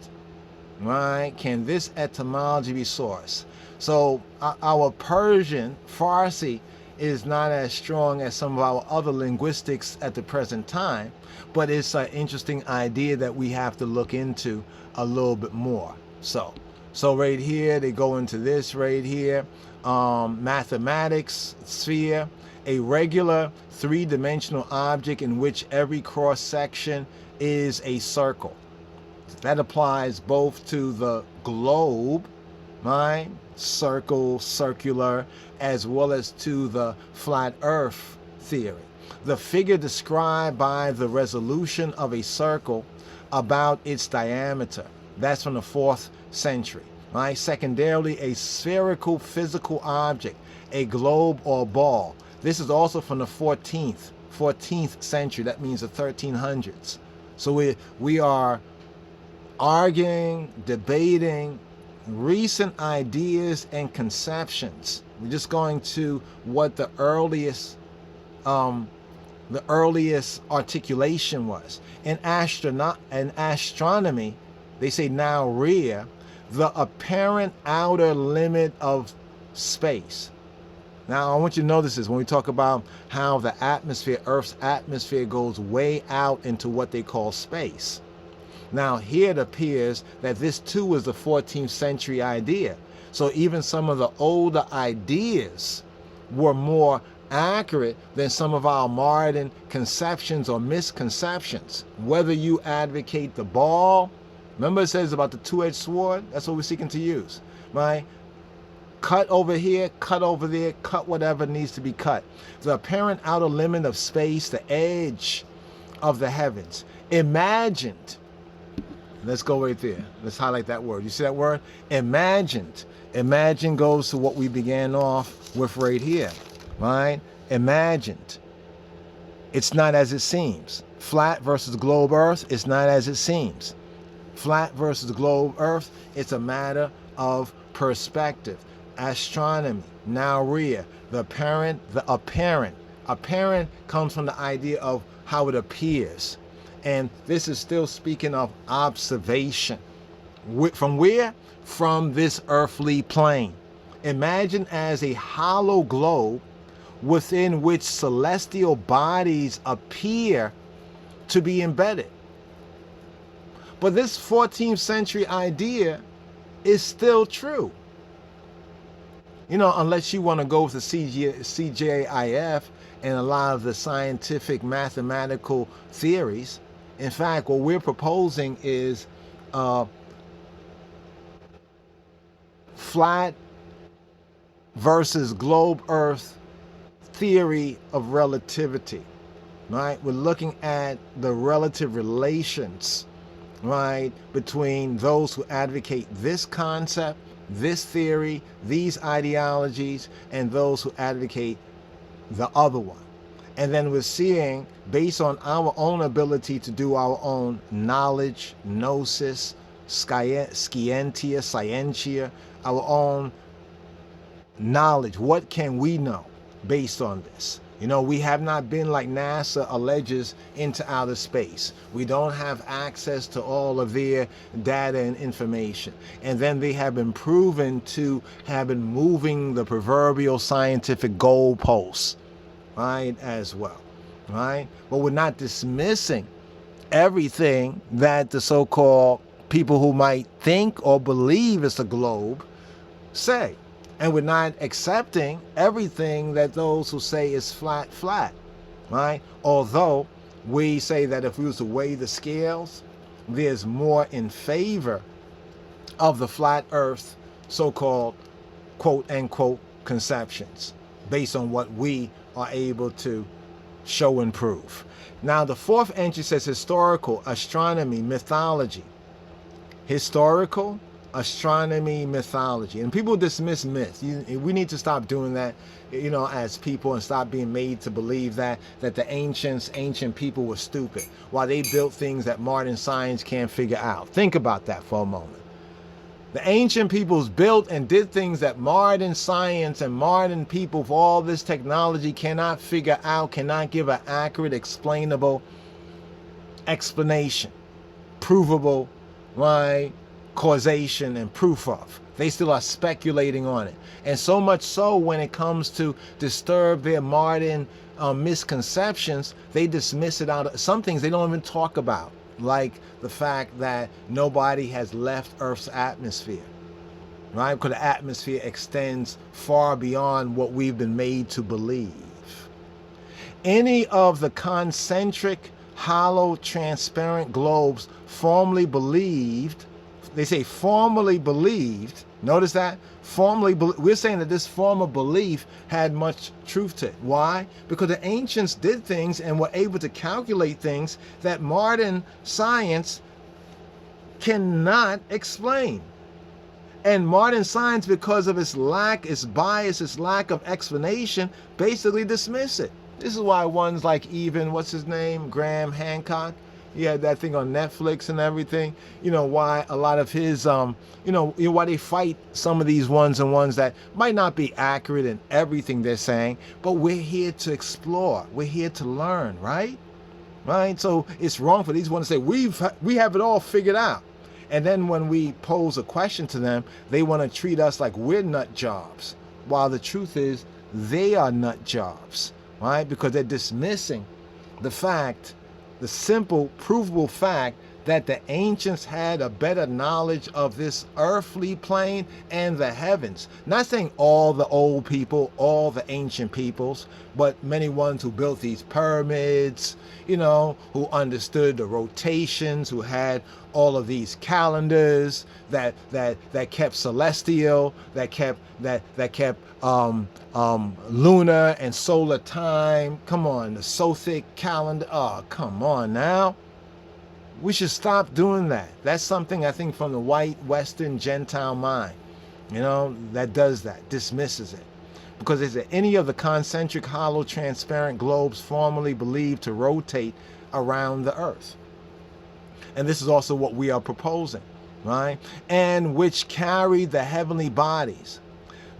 Right? Can this etymology be sourced? So our Persian, Farsi, is not as strong as some of our other linguistics at the present time, but it's an interesting idea that we have to look into a little bit more. So right here, they go into this right here, mathematics sphere, a regular three-dimensional object in which every cross section is a circle. That applies both to the globe, right? Circle, circular, as well as to the flat earth theory. The figure described by the resolution of a circle about its diameter. That's from the 4th century, right? Secondarily, a spherical physical object, a globe or ball. This is also from the 14th century. That means the 1300s. So we are arguing, debating recent ideas and conceptions. We're just going to what the earliest articulation was. In astronomy, they say now rear, the apparent outer limit of space. Now, I want you to notice this when we talk about how the atmosphere, Earth's atmosphere, goes way out into what they call space. Now, here it appears that this too was the 14th century idea. So even some of the older ideas were more accurate than some of our modern conceptions or misconceptions. Whether you advocate the ball, remember it says about the two-edged sword? That's what we're seeking to use, right? Cut over here, cut over there, cut whatever needs to be cut. The apparent outer limit of space, the edge of the heavens. Imagined. Let's go right there. Let's highlight that word. You see that word? Imagined. Imagine goes to what we began off with right here, right? Imagined. It's not as it seems. Flat versus globe earth, it's not as it seems. Flat versus globe earth, it's a matter of perspective. Astronomy, now rear, the apparent. Apparent comes from the idea of how it appears. And this is still speaking of observation. From where? From this earthly plane. Imagine as a hollow globe within which celestial bodies appear to be embedded. But this 14th century idea is still true. You know, unless you want to go with the CJIF and a lot of the scientific mathematical theories. In fact, what we're proposing is flat versus globe earth theory of relativity, right? We're looking at the relative relations, right, between those who advocate this concept, this theory, these ideologies, and those who advocate the other one. And then we're seeing, based on our own ability to do our own knowledge, gnosis, scientia, our own knowledge. What can we know based on this? You know, we have not been, like NASA alleges, into outer space. We don't have access to all of their data and information. And then they have been proven to have been moving the proverbial scientific goalposts, right, as well, right? But we're not dismissing everything that the so-called people who might think or believe it's a globe say. And we're not accepting everything that those who say is flat, right? Although we say that if we was to weigh the scales, there's more in favor of the flat earth so-called quote-unquote conceptions based on what we are able to show and prove. Now, the fourth entry says historical, astronomy, mythology. Historical, astronomy, mythology. And people dismiss myths. We need to stop doing that, you know, as people, and stop being made to believe that the ancient people were stupid while they built things that modern science can't figure out. Think about that for a moment. The ancient peoples built and did things that modern science and modern people with all this technology cannot figure out, cannot give an accurate, explainable explanation, provable, right, causation and proof of. They still are speculating on it. And so much so, when it comes to disturb their modern misconceptions, they dismiss it out. Some things they don't even talk about, like the fact that nobody has left Earth's atmosphere, right? Because the atmosphere extends far beyond what we've been made to believe. Any of the concentric, hollow, transparent globes formerly believed, they say formerly believed, notice that? We're saying that this former belief had much truth to it. Why? Because the ancients did things and were able to calculate things that modern science cannot explain. And modern science, because of its lack, its bias, its lack of explanation, basically dismiss it. This is why ones like even, what's his name, Graham Hancock, he had that thing on Netflix and everything. You know, why a lot of his, why they fight some of these ones that might not be accurate in everything they're saying, but we're here to explore. We're here to learn, right? Right? So it's wrong for these ones to say, we have it all figured out. And then when we pose a question to them, they want to treat us like we're nut jobs, while the truth is they are nut jobs, right? Because they're dismissing the fact, the simple, provable fact that the ancients had a better knowledge of this earthly plane and the heavens. Not saying all the old people, all the ancient peoples, but many ones who built these pyramids, you know, who understood the rotations, who had all of these calendars that kept celestial, that kept lunar and solar time. Come on, the Sothic calendar. Oh, come on now. We should stop doing that. That's something I think from the white Western Gentile mind, you know, that does that, dismisses it. Because is there any of the concentric, hollow, transparent globes formerly believed to rotate around the earth? And this is also what we are proposing, right? And which carried the heavenly bodies.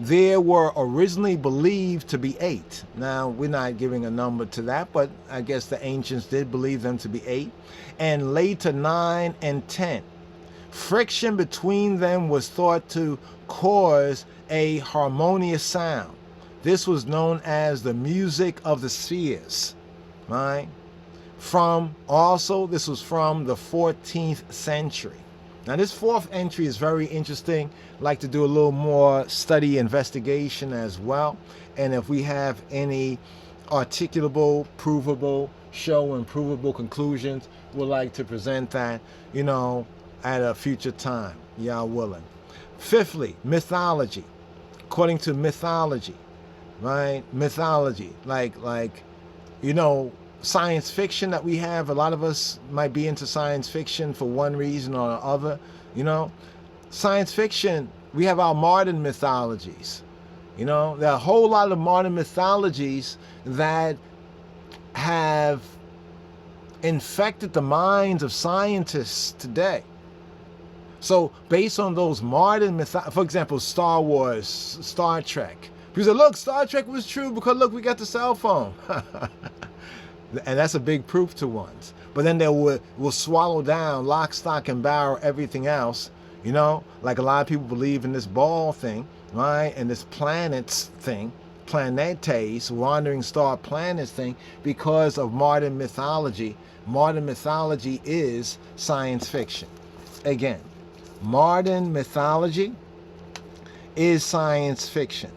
There were originally believed to be 8. Now, we're not giving a number to that, but I guess the ancients did believe them to be 8. And later 9 and 10. Friction between them was thought to cause a harmonious sound. This was known as the music of the spheres, right? This was from the 14th century. Now, this fourth entry is very interesting. I'd like to do a little more study investigation as well. And if we have any articulable, provable, show and provable conclusions, we'd like to present that, you know, at a future time, y'all willing. Fifthly, mythology. According to mythology, right? Mythology, like science fiction that we have. A lot of us might be into science fiction for one reason or other. Science fiction, we have our modern mythologies. There are a whole lot of modern mythologies that have infected the minds of scientists today. So based on those modern for example, Star Wars, Star Trek. People say, look, Star Trek was true because look, we got the cell phone. And that's a big proof to ones. But then they will swallow down lock, stock, and barrel everything else. Like a lot of people believe in this ball thing, right? And this planets thing, planetes, wandering star planets thing, because of modern mythology. Modern mythology is science fiction. Again, modern mythology is science fiction.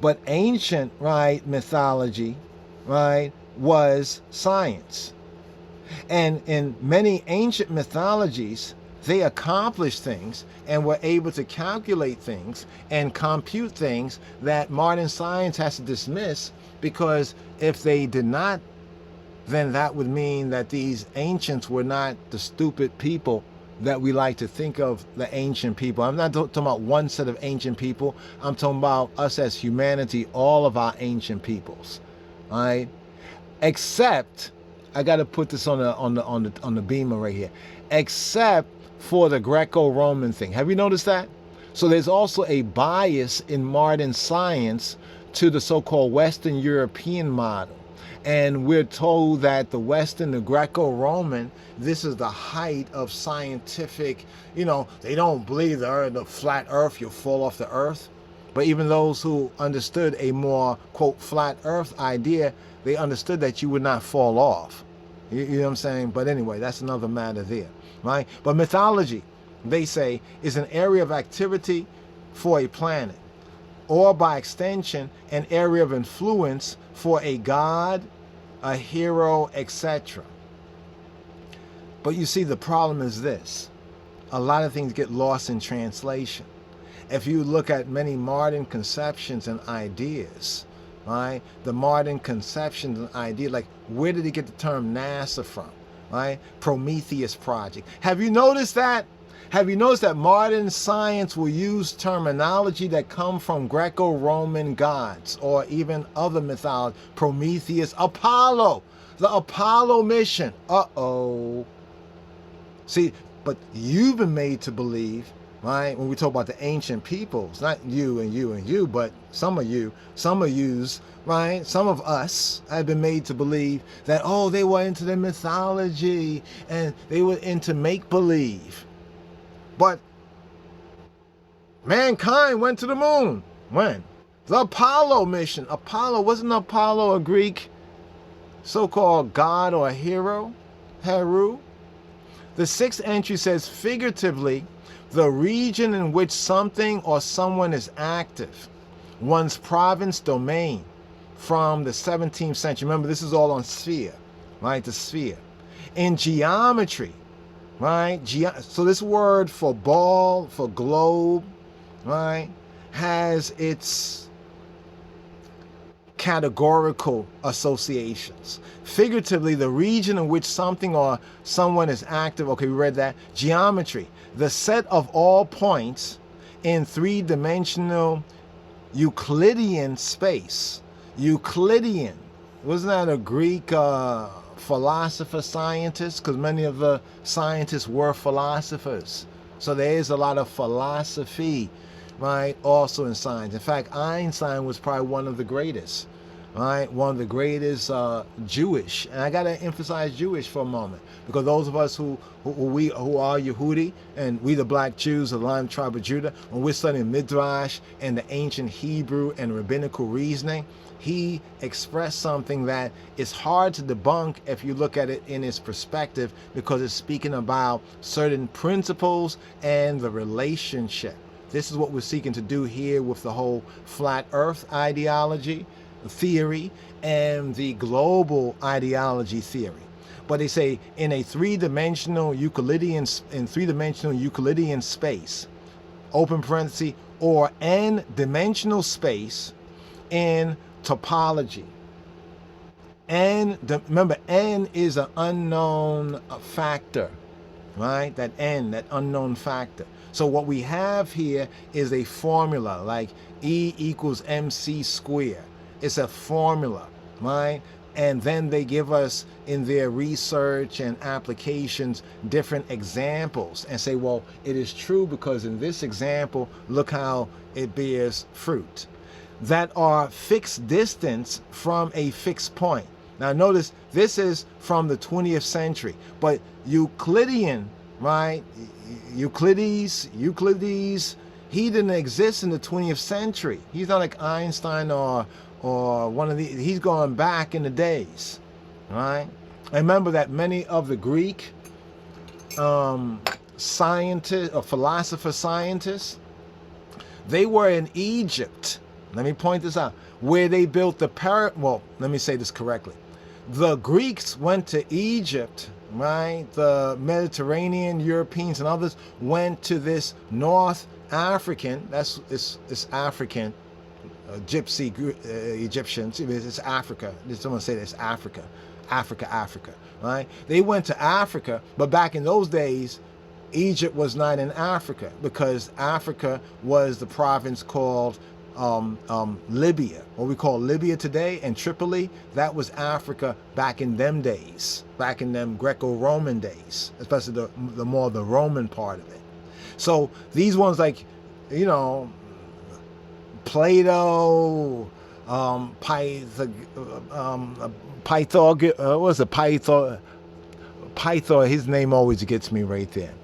But ancient, right, mythology, right, was science. And in many ancient mythologies, they accomplished things and were able to calculate things and compute things that modern science has to dismiss, because if they did not, then that would mean that these ancients were not the stupid people that we like to think of the ancient people. I'm not talking about one set of ancient people. I'm talking about us as humanity, all of our ancient peoples, all right? Except, I got to put this on the beamer right here. Except for the Greco-Roman thing. Have you noticed that? So there's also a bias in modern science to the so-called Western European model. And we're told that the Western, the Greco-Roman, this is the height of scientific, they don't believe the flat earth, you'll fall off the earth. But even those who understood a more, quote, flat earth idea, they understood that you would not fall off. You know what I'm saying? But anyway, that's another matter there, right? But mythology, they say, is an area of activity for a planet, or by extension, an area of influence for a god, a hero, etc. But you see, the problem is this. A lot of things get lost in translation. If you look at many modern conceptions and ideas, right? The modern conceptions and ideas, like where did he get the term NASA from, right? Prometheus Project. Have you noticed that? Have you noticed that modern science will use terminology that come from Greco-Roman gods or even other mythology? Prometheus, Apollo, the Apollo mission. Uh-oh. See, but you've been made to believe, right? When we talk about the ancient peoples, not you and you and you, but some of yous, right? Some of us have been made to believe that, oh, they were into the mythology and they were into make-believe. But mankind went to the moon. When? The Apollo mission. Apollo, wasn't Apollo a Greek so-called god or a hero? Heru? The sixth entry says, figuratively, the region in which something or someone is active, one's province, domain, from the 17th century. Remember, this is all on sphere, right? The sphere. In geometry, right? So this word for ball, for globe, right, has its categorical associations. Figuratively, the region in which something or someone is active. Okay, we read that. Geometry, the set of all points in three-dimensional Euclidean space. Euclidean, wasn't that a Greek philosopher, scientist? Because many of the scientists were philosophers. So there is a lot of philosophy, right, also in science. In fact, Einstein was probably one of the greatest, right? One of the greatest Jewish. And I got to emphasize Jewish for a moment, because those of us who are Yehudi, and we the black Jews of the Lion tribe of Judah, when we're studying Midrash and the ancient Hebrew and rabbinical reasoning, he expressed something that is hard to debunk if you look at it in its perspective, because it's speaking about certain principles and the relationship. This is what we're seeking to do here with the whole flat earth ideology, theory, and the global ideology theory. But they say in a three-dimensional Euclidean space, open parenthesis, or n-dimensional space, in topology. N, remember, N is an unknown factor, right? That N, that unknown factor. So what we have here is a formula, like E equals MC squared. It's a formula, right? And then they give us in their research and applications different examples and say, well, it is true because in this example, look how it bears fruit. That are fixed distance from a fixed point. Now notice this is from the 20th century, but Euclidean, right? Euclides, he didn't exist in the 20th century. He's not like Einstein or one of these. He's going back in the days, right? I remember that many of the Greek scientists or philosopher scientists, they were in Egypt. Let me point this out, where they built the well, let me say this correctly. The Greeks went to Egypt, right? The Mediterranean, Europeans, and others went to this North African, it's African, gypsy Egyptians, it's Africa. Someone say this, Africa, right? They went to Africa, but back in those days, Egypt was not in Africa because Africa was the province called Libya, what we call Libya today, and Tripoli. That was Africa back in them days, back in them Greco-Roman days, especially the more the Roman part of it. So these ones, like, you know, Plato, Pythor, his name always gets me right there.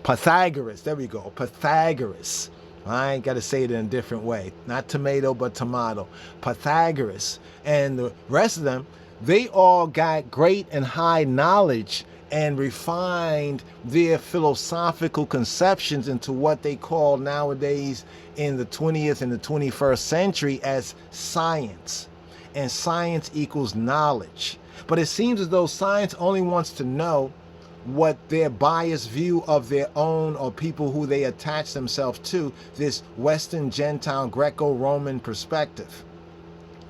Pythagoras, there we go, Pythagoras. I ain't got to say it in a different way. Not tomato, but tomato. Pythagoras and the rest of them, they all got great and high knowledge and refined their philosophical conceptions into what they call nowadays in the 20th and the 21st century as science. And science equals knowledge. But it seems as though science only wants to know what their biased view of their own or people who they attach themselves to, this Western Gentile Greco-Roman perspective.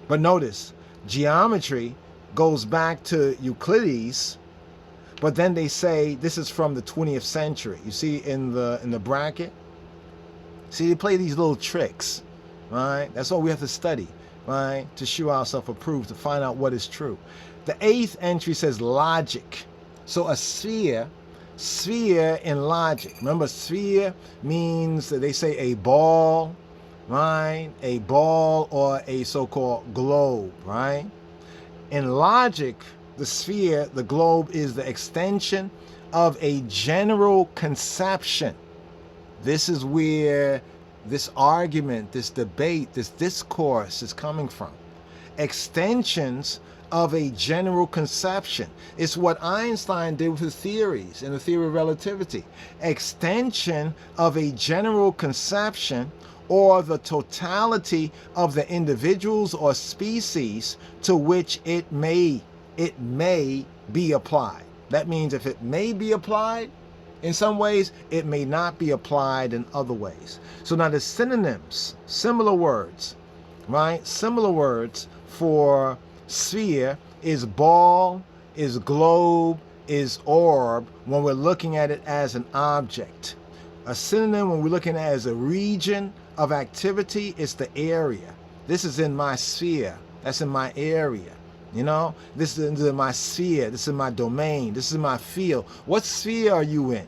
But notice, geometry goes back to Euclides, but then they say this is from the 20th century. You see in the bracket? See, they play these little tricks, right? That's all we have to study, right? To show ourselves approved, to find out what is true. The 8th entry says logic. So a sphere in logic. Remember, sphere means, they say, a ball, right? A ball or a so-called globe, right? In logic, the sphere, the globe, is the extension of a general conception. This is where this argument, this debate, this discourse is coming from. Extensions of a general conception. It's what Einstein did with his theories in the theory of relativity. Extension of a general conception or the totality of the individuals or species to which it may be applied. That means if it may be applied in some ways, it may not be applied in other ways. So now the synonyms, similar words, right? Similar words for sphere is ball, is globe, is orb when we're looking at it as an object. A synonym when we're looking at it as a region of activity is the area. This is in my sphere. That's in my area. You know, this is in my sphere. This is my domain. This is my field. What sphere are you in?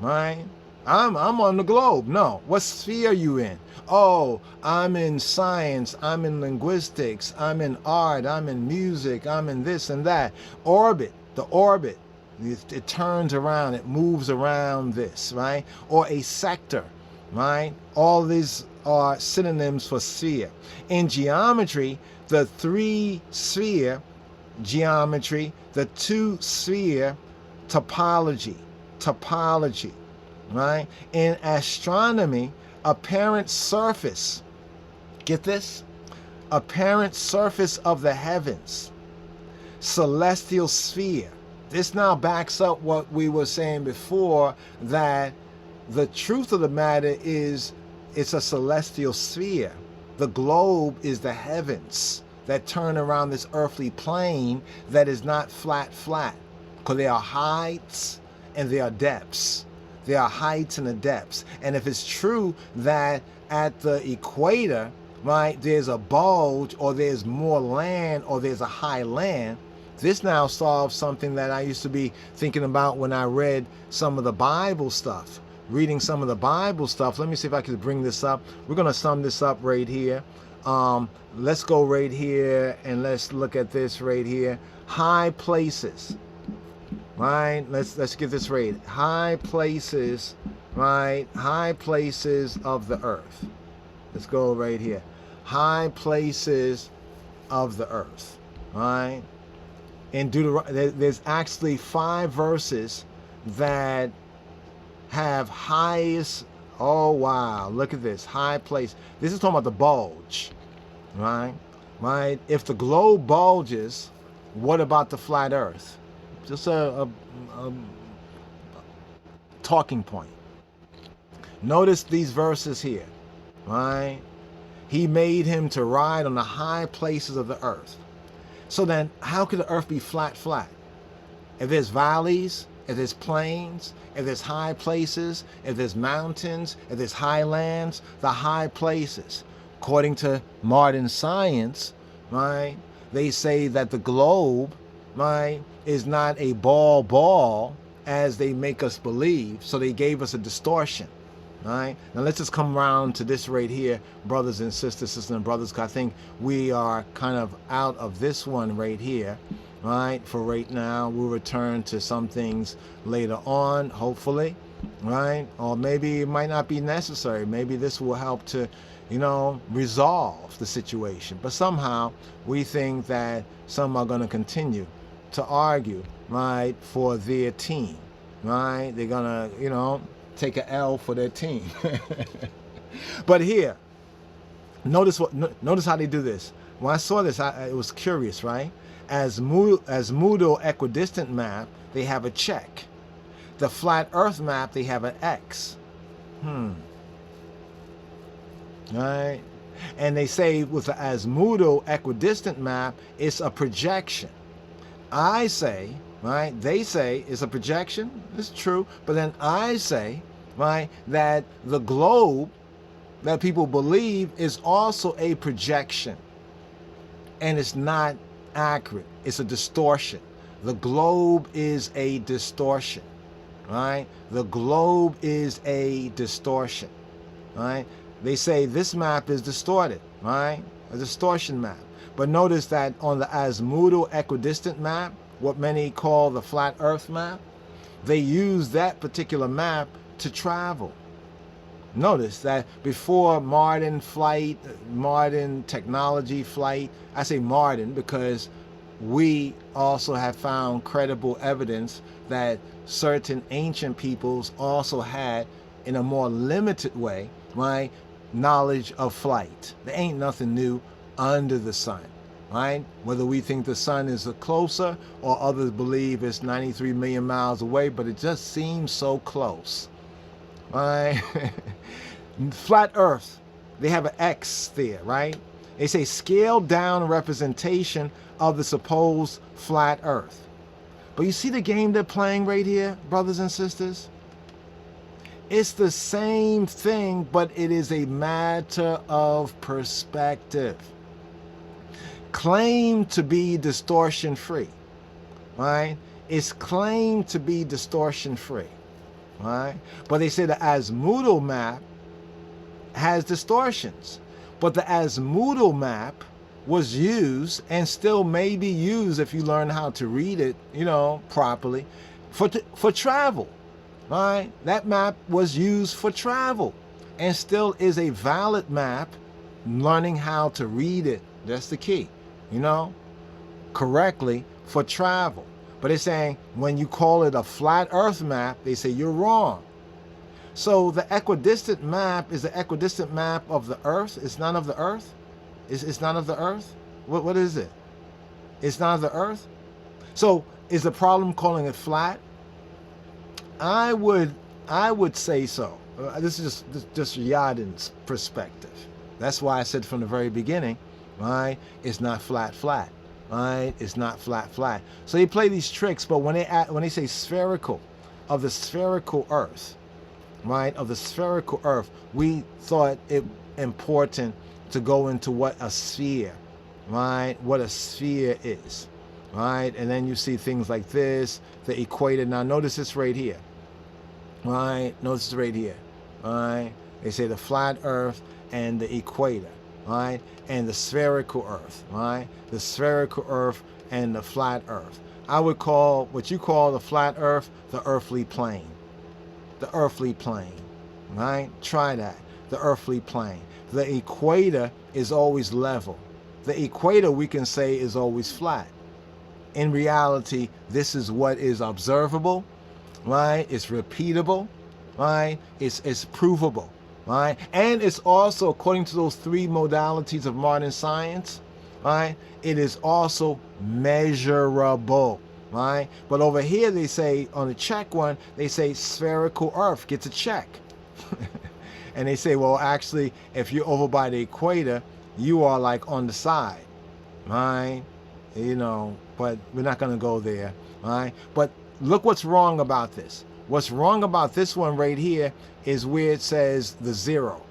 Right? I'm on the globe. No. What sphere are you in? Oh, I'm in science. I'm in linguistics. I'm in art. I'm in music. I'm in this and that. Orbit. The orbit. It turns around. It moves around this, right? Or a sector, right? All these are synonyms for sphere. In geometry, the 3-sphere geometry, the 2-sphere topology, right? In astronomy, apparent surface, get this? Apparent surface of the heavens, celestial sphere. This now backs up what we were saying before, that the truth of the matter is it's a celestial sphere. The globe is the heavens that turn around this earthly plane that is not flat, because there are heights and there are depths. There are heights and the depths. And if it's true that at the equator, right, there's a bulge, or there's more land, or there's a high land, this now solves something that I used to be thinking about when I read some of the Bible stuff. Reading some of the Bible stuff. Let me see if I can bring this up. We're going to sum this up right here. Let's go right here and let's look at this right here. High places. Right? Let's get this right. High places, right? High places of the earth. Let's go right here. High places of the earth. Right? In Deuteronomy, there's actually 5 verses that have highest. Oh wow, look at this. High place. This is talking about the bulge. Right? Right? If the globe bulges, what about the flat earth? Just a talking point. Notice these verses here, right? He made him to ride on the high places of the earth. So then, how could the earth be flat? If there's valleys, if there's plains, if there's high places, if there's mountains, if there's highlands, the high places. According to modern science, right, they say that the globe, right, is not a ball as they make us believe. So they gave us a distortion. Right? Now let's just come around to this right here, brothers and sisters and brothers, because I think we are kind of out of this one right here. Right? For right now, we'll return to some things later on, hopefully. Right? Or maybe it might not be necessary. Maybe this will help to, resolve the situation. But somehow we think that some are going to continue to argue, right, for their team, right? They're gonna, take an L for their team. But here, notice how they do this. When I saw this, it was curious, right? As Mudo equidistant map, they have a check. The flat Earth map, they have an X. Right? And they say with the Azimuthal equidistant map, it's a projection. I say, right, they say it's a projection. It's true. But then I say, right, that the globe that people believe is also a projection. And it's not accurate. It's a distortion. The globe is a distortion. Right? The globe is a distortion. Right? They say this map is distorted, right? A distortion map. But notice that on the Azimuthal equidistant map, what many call the flat Earth map, they use that particular map to travel. Notice that before modern flight, modern technology flight, I say modern because we also have found credible evidence that certain ancient peoples also had, in a more limited way, right, knowledge of flight. There ain't nothing new under the sun, right? Whether we think the sun is closer or others believe it's 93 million miles away, but it just seems so close, right? Flat Earth, they have an X there, right? They say scaled down representation of the supposed flat Earth. But you see the game they're playing right here, brothers and sisters? It's the same thing, but it is a matter of perspective. Claimed to be distortion free, right? It's claimed to be distortion free, right? But they say the Azimuthal map has distortions. But the Azimuthal map was used and still may be used if you learn how to read it, properly, for travel. Right? That map was used for travel and still is a valid map, learning how to read it. That's the key, correctly for travel. But they're saying when you call it a flat Earth map, they say you're wrong. So the equidistant map is the equidistant map of the Earth. It's not of the Earth. It's not of the Earth. What is it? It's not of the Earth. So is the problem calling it flat? I would say so. This is just Yadin's perspective, That's why I said from the very beginning, right? It's not flat, right? It's not flat. So they play these tricks, but when they say spherical, of the spherical Earth, right? Of the spherical Earth, we thought it important to go into what a sphere, right? What a sphere is, right? And then you see things like this, the equator. Now notice this right here, right? Notice this right here, right? They say the flat Earth and the equator, right? And the spherical Earth, right? The spherical Earth and the flat Earth. I would call what you call the flat Earth the earthly plane. The earthly plane, right? Try that. The earthly plane. The equator is always level. The equator, we can say, is always flat. In reality, this is what is observable, right? It's repeatable, right? It's provable, right? And it's also, according to those three modalities of modern science, right? It is also measurable, right? But over here they say, on the check one, they say spherical Earth gets a check. And they say, well, actually, if you're over by the equator, you are like on the side, right? You know, but we're not going to go there, right? But look what's wrong about this. What's wrong about this one right here is where it says the 0.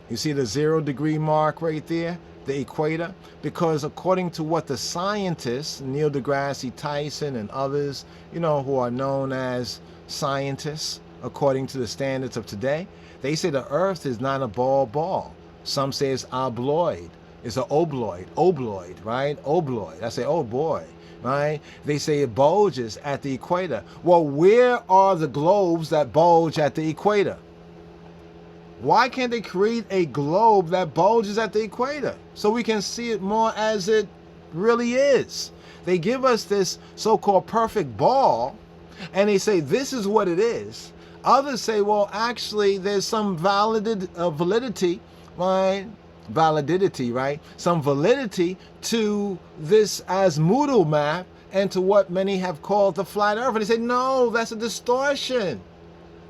You see the 0-degree mark right there, the equator? Because according to what the scientists, Neil deGrasse Tyson and others, you know, who are known as scientists, according to the standards of today, they say the Earth is not a ball. Some say it's obloid. It's an obloid, right? Obloid. I say, oh boy, right? They say it bulges at the equator. Well, where are the globes that bulge at the equator? Why can't they create a globe that bulges at the equator so we can see it more as it really is? They give us this so-called perfect ball, and they say this is what it is. Others say, well, actually, there's some validity, right? Validity, right? Some validity to this azimuthal map and to what many have called the flat Earth. And they say, no, that's a distortion.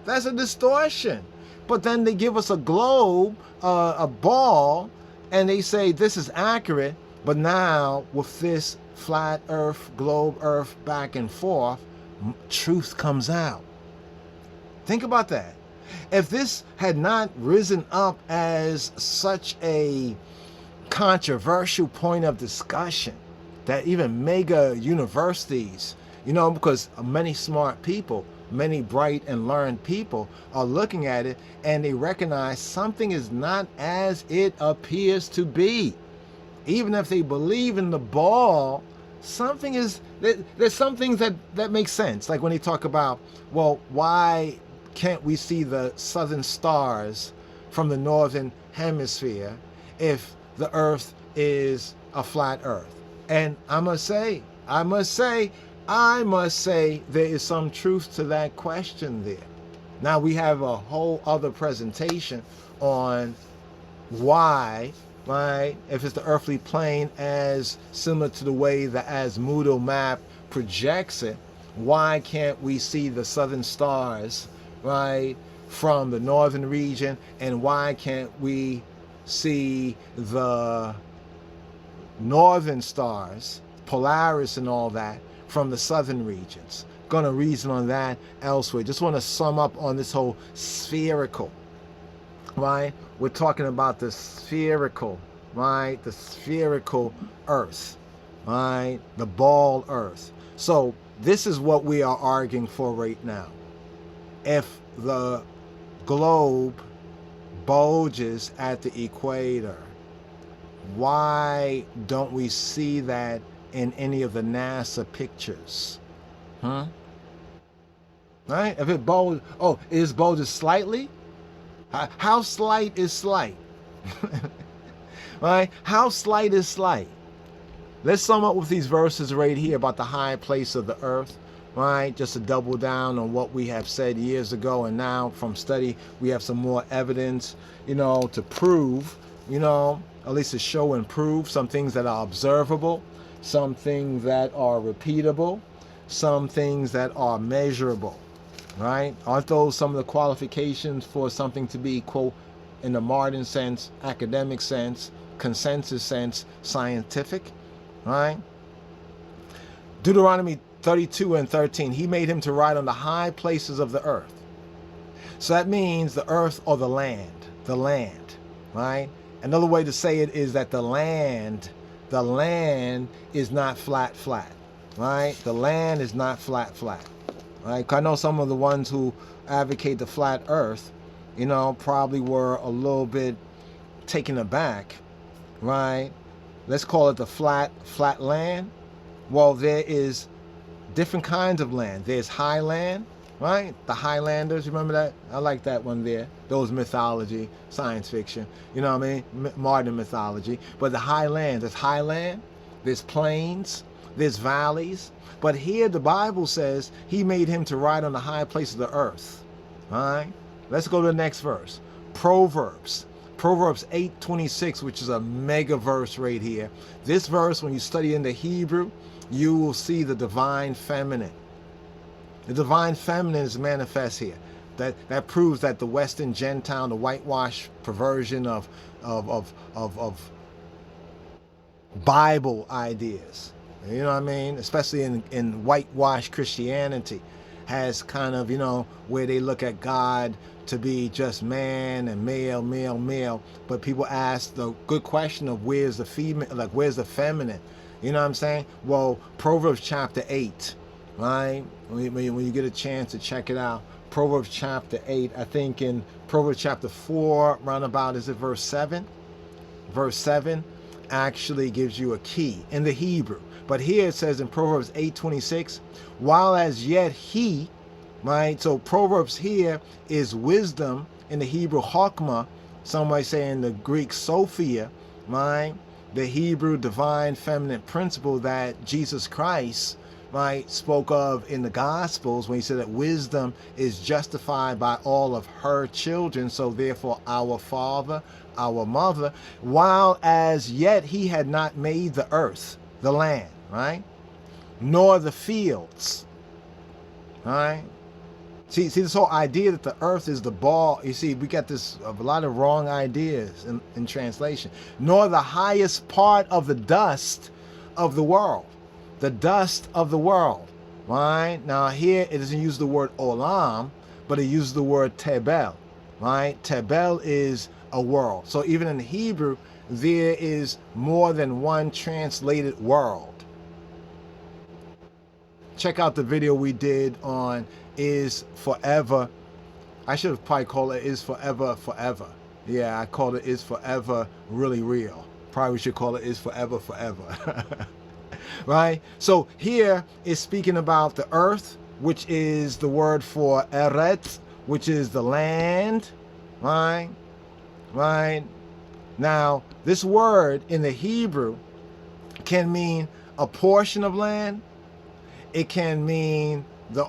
That's a distortion. But then they give us a globe, a ball, and they say this is accurate. But now with this flat Earth, globe Earth back and forth, truth comes out. Think about that. If this had not risen up as such a controversial point of discussion that even mega universities, you know, because many smart people, many bright and learned people are looking at it and they recognize something is not as it appears to be. Even if they believe in the ball, something is, there's some things that make sense. Like when they talk about, well, why can't we see the southern stars from the northern hemisphere if the Earth is a flat Earth? And I must say, there is some truth to that question there. Now we have a whole other presentation on why, right? If it's the earthly plane as similar to the way the azimuthal map projects it, why can't we see the southern stars, right, from the northern region, and why can't we see the northern stars, Polaris and all that, from the southern regions? Gonna reason on that elsewhere. Just want to sum up on this whole spherical, right? We're talking about the spherical, right? The spherical Earth, right? The ball Earth. So this is what we are arguing for right now. If the globe bulges at the equator, why don't we see that in any of the NASA pictures? Huh? Right? If it bulges, oh, it bulges slightly? How slight is slight? Right? How slight is slight? Let's sum up with these verses right here about the high place of the earth, right? Just to double down on what we have said years ago, and now from study we have some more evidence, you know, to prove, you know, at least to show and prove some things that are observable, some things that are repeatable, some things that are measurable, right? Aren't those some of the qualifications for something to be, quote, in the modern sense, academic sense, consensus sense, scientific, right? Deuteronomy 32 and 13, he made him to ride on the high places of the earth. So that means the earth or the land, right? Another way to say it is that the land is not flat, right? The land is not flat, right? 'Cause I know some of the ones who advocate the flat earth, you know, probably were a little bit taken aback, right? Let's call it the flat land. Well, there is different kinds of land. There's highland, right? The Highlanders, remember that? I like that one there. Those mythology, science fiction, you know what I mean? Modern mythology. But the highland, there's highland, there's plains, there's valleys. But here the Bible says he made him to ride on the high place of the earth. All right? Let's go to the next verse. Proverbs 8:26, which is a mega verse right here. This verse, when you study in the Hebrew, you will see the divine feminine. The divine feminine is manifest here. That proves that the Western Gentile, the whitewash perversion of Bible ideas, you know what I mean, especially in whitewash Christianity, has kind of, you know, where they look at God to be just man and male, but people ask the good question of where's the female, like where's the feminine, you know what I'm saying? Well, Proverbs chapter 8, right? When you get a chance to check it out, Proverbs chapter 8, I think in Proverbs chapter 4, roundabout, is it verse 7? Verse 7 actually gives you a key in the Hebrew. But here it says in Proverbs 8:26, while as yet he, right? So Proverbs here is wisdom in the Hebrew Chokmah, some might say in the Greek Sophia, right? The Hebrew divine feminine principle that Jesus Christ, right, spoke of in the Gospels when he said that wisdom is justified by all of her children, so therefore our father, our mother, while as yet he had not made the earth, the land, right, nor the fields, right? See this whole idea that the earth is the ball, you see, we got this, a lot of wrong ideas in translation. Nor the highest part of the dust of the world. The dust of the world, right? Now here it doesn't use the word olam, but it uses the word tebel, right? Tebel is a world. So even in Hebrew, there is more than one translated world. Check out the video we did on is forever. I should have probably called it is forever. Yeah, I called it is forever really real. Probably should call it is forever. Right? So here is speaking about the earth, which is the word for Eretz, which is the land, right? Right? Now, this word in the Hebrew can mean a portion of land. It can mean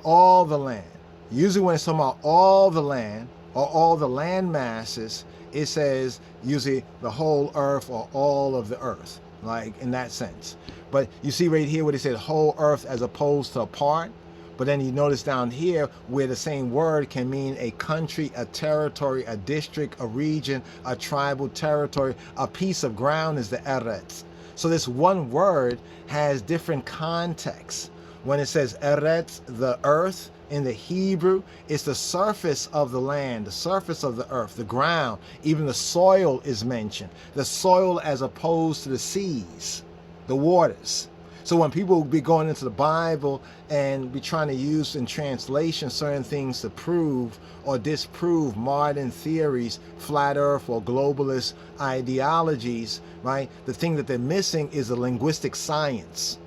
all the land. Usually when it's talking about all the land or all the land masses, it says usually the whole earth or all of the earth, like in that sense. But you see right here where they said whole earth as opposed to a part. But then you notice down here where the same word can mean a country, a territory, a district, a region, a tribal territory, a piece of ground is the Eretz. So this one word has different contexts. When it says Eretz, the earth, in the Hebrew, it's the surface of the land, the surface of the earth, the ground. Even the soil is mentioned. The soil as opposed to the seas, the waters. So when people be going into the Bible and be trying to use in translation certain things to prove or disprove modern theories, flat earth or globalist ideologies, right? The thing that they're missing is a linguistic science.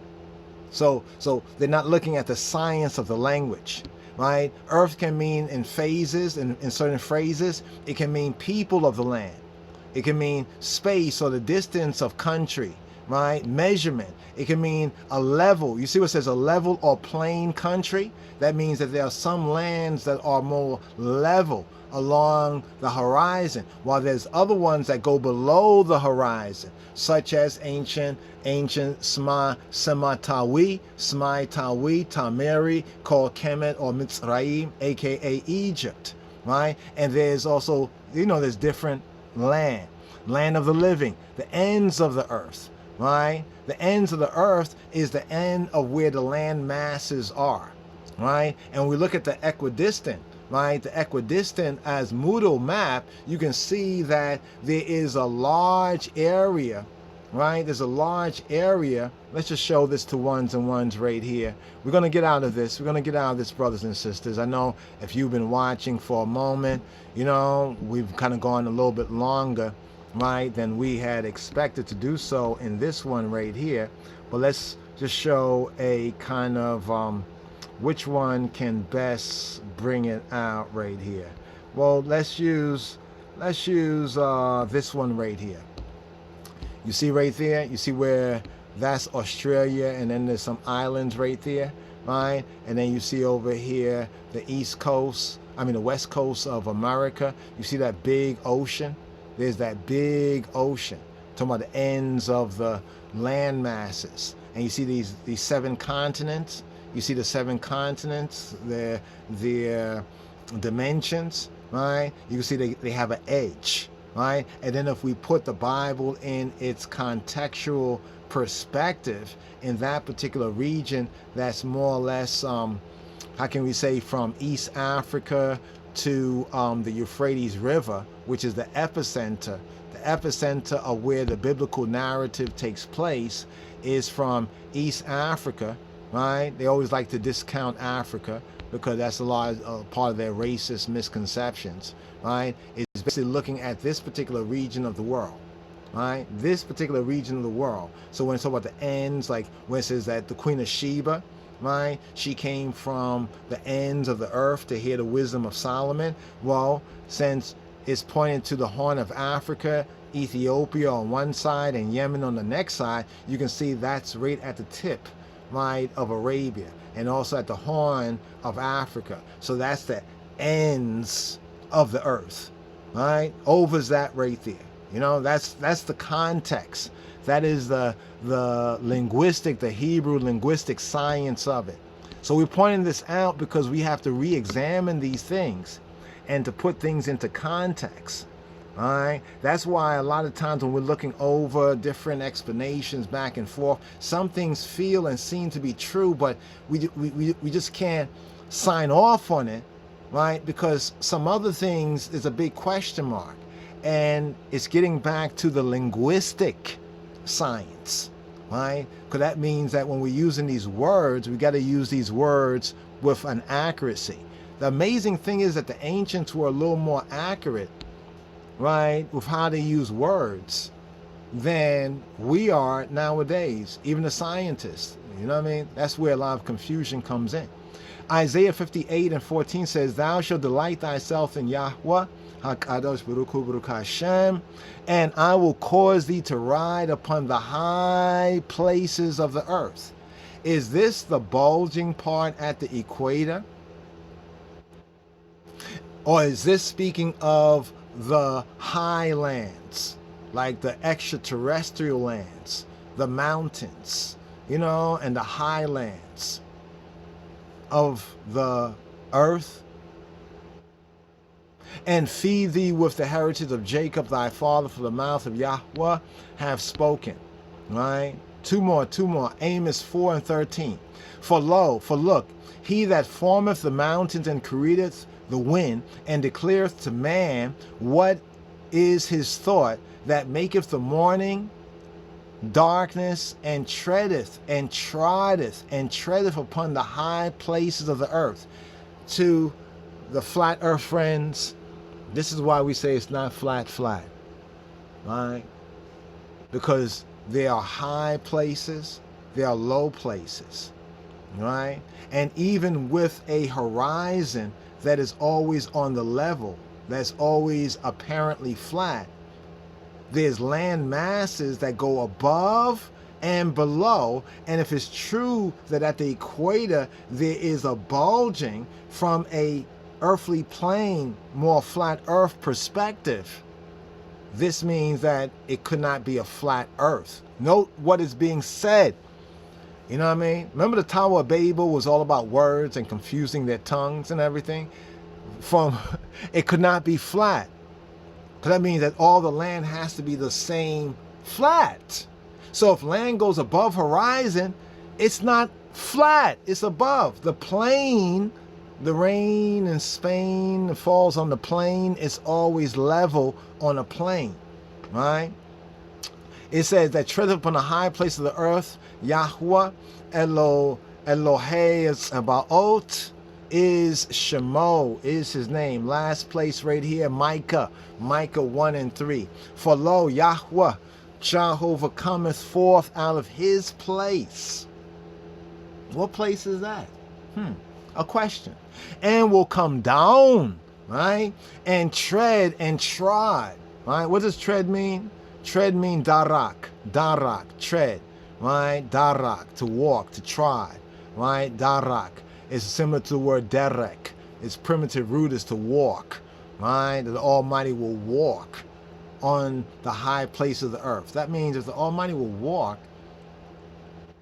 So they're not looking at the science of the language, right? Earth can mean in phases, in certain phrases, it can mean people of the land. It can mean space or the distance of country, right? Measurement. It can mean a level. You see what it says, a level or plain country? That means that there are some lands that are more level along the horizon, while there's other ones that go below the horizon, such as ancient Sematawi, Tameri, called Kemet or Mitzrayim, aka Egypt, right? And there's also, you know, there's different land, land of the living, the ends of the earth, right? The ends of the earth is the end of where the land masses are, right? And we look at the equidistant, right? The equidistant as Moodle map, you can see that there is a large area, right? There's a large area. Let's just show this to ones and ones right here. We're going to get out of this. We're going to get out of this, brothers and sisters. I know if you've been watching for a moment, you know, we've kind of gone a little bit longer, right, than we had expected to do so in this one right here. But let's just show a kind of which one can best bring it out right here. Well, let's use this one right here. You see right there, you see where that's Australia, and then there's some islands right there, right? And then you see over here the the west coast of America. You see that big ocean? There's that big ocean. Talking about the ends of the land masses. And you see these 7 continents. You see the 7 continents, their dimensions, right? You can see they have an edge, right? And then if we put the Bible in its contextual perspective in that particular region, that's more or less, how can we say, from East Africa to the Euphrates River, which is the epicenter of where the biblical narrative takes place, is from East Africa, right? They always like to discount Africa because that's a large part of their racist misconceptions, right? It's basically looking at this particular region of the world, right? This particular region of the world. So when it's talking about the ends, like when it says that the Queen of Sheba, right, she came from the ends of the earth to hear the wisdom of Solomon. Well, since it's pointing to the Horn of Africa, Ethiopia on one side and Yemen on the next side, you can see that's right at the tip, right, of Arabia, and also at the Horn of Africa. So that's the ends of the earth, right? Over's that right there. You know, that's the context. That is the linguistic, the Hebrew linguistic science of it. So we're pointing this out because we have to re-examine these things and to put things into context. All right, that's why a lot of times when we're looking over different explanations back and forth, some things feel and seem to be true, but we just can't sign off on it, right? Because some other things is a big question mark, and it's getting back to the linguistic science, right? Because that means that when we're using these words, we got to use these words with an accuracy. The amazing thing is that the ancients were a little more accurate, right, with how they use words than we are nowadays, even the scientists. You know what I mean? That's where a lot of confusion comes in. Isaiah 58:14 says, "Thou shalt delight thyself in Yahweh, HaKadosh Baruch Hu Baruch Hashem, and I will cause thee to ride upon the high places of the earth." Is this the bulging part at the equator? Or is this speaking of the highlands, like the extraterrestrial lands, the mountains, you know, and the highlands of the earth? "And feed thee with the heritage of Jacob thy father, for the mouth of Yahweh have spoken." Right? Two more. Amos 4:13. For look, he that formeth the mountains and createth the wind, and declareth to man what is his thought, that maketh the morning darkness, and treadeth upon the high places of the earth. To the flat earth friends, this is why we say it's not flat, right? Because there are high places, there are low places, right? And even with a horizon that is always on the level, that's always apparently flat, there's land masses that go above and below. And if it's true that at the equator there is a bulging from a earthly plane, more flat earth perspective, this means that it could not be a flat earth. Note what is being said. You know what I mean? Remember the Tower of Babel was all about words and confusing their tongues and everything? It could not be flat. Because that means that all the land has to be the same flat. So if land goes above horizon, it's not flat, it's above. The plane, the rain in Spain falls on the plain, it's always level on a plane, right? It says that tread upon the high place of the earth, Yahweh, Elohei Sabaoth, is Shemo, is his name. Last place right here, Micah 1 and 3. For lo, Yahweh, Jehovah cometh forth out of his place. What place is that? A question. And will come down, right? And tread and trod, right? What does tread mean? Tread mean darak, tread, right? Darak, to walk, to trod, right? Darak is similar to the word derek. Its primitive root is to walk, right? The Almighty will walk on the high place of the earth. That means if the Almighty will walk,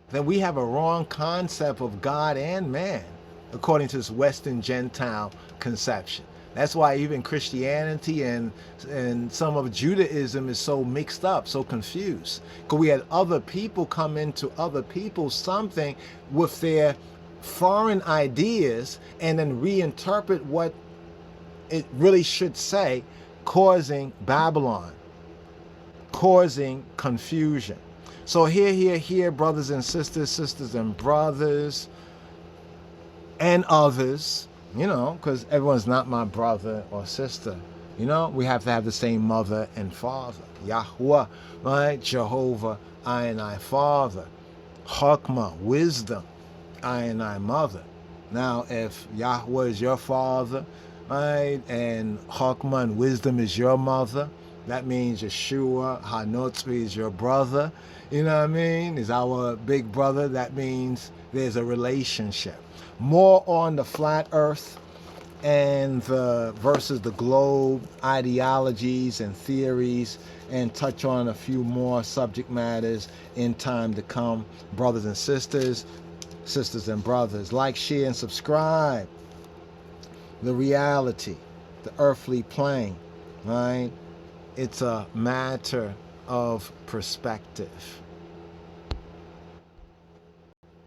then we have a wrong concept of God and man, according to this Western Gentile conception. That's why even Christianity and some of Judaism is so mixed up, so confused. Because we had other people come into other people something with their foreign ideas and then reinterpret what it really should say, causing Babylon, causing confusion. So here, brothers and sisters and brothers and others, you know, because everyone's not my brother or sister. You know, we have to have the same mother and father. Yahweh, right? Jehovah, I and I father. Chokmah, wisdom, I and I mother. Now, if Yahweh is your father, right, and Chokmah and wisdom is your mother, that means Yeshua Hanotzri is your brother. You know what I mean? Is our big brother. That means there's a relationship. More on the flat earth and versus the globe ideologies and theories, and touch on a few more subject matters in time to come. Brothers and sisters and brothers, like, share, and subscribe. The reality, the earthly plane, right? It's a matter of perspective.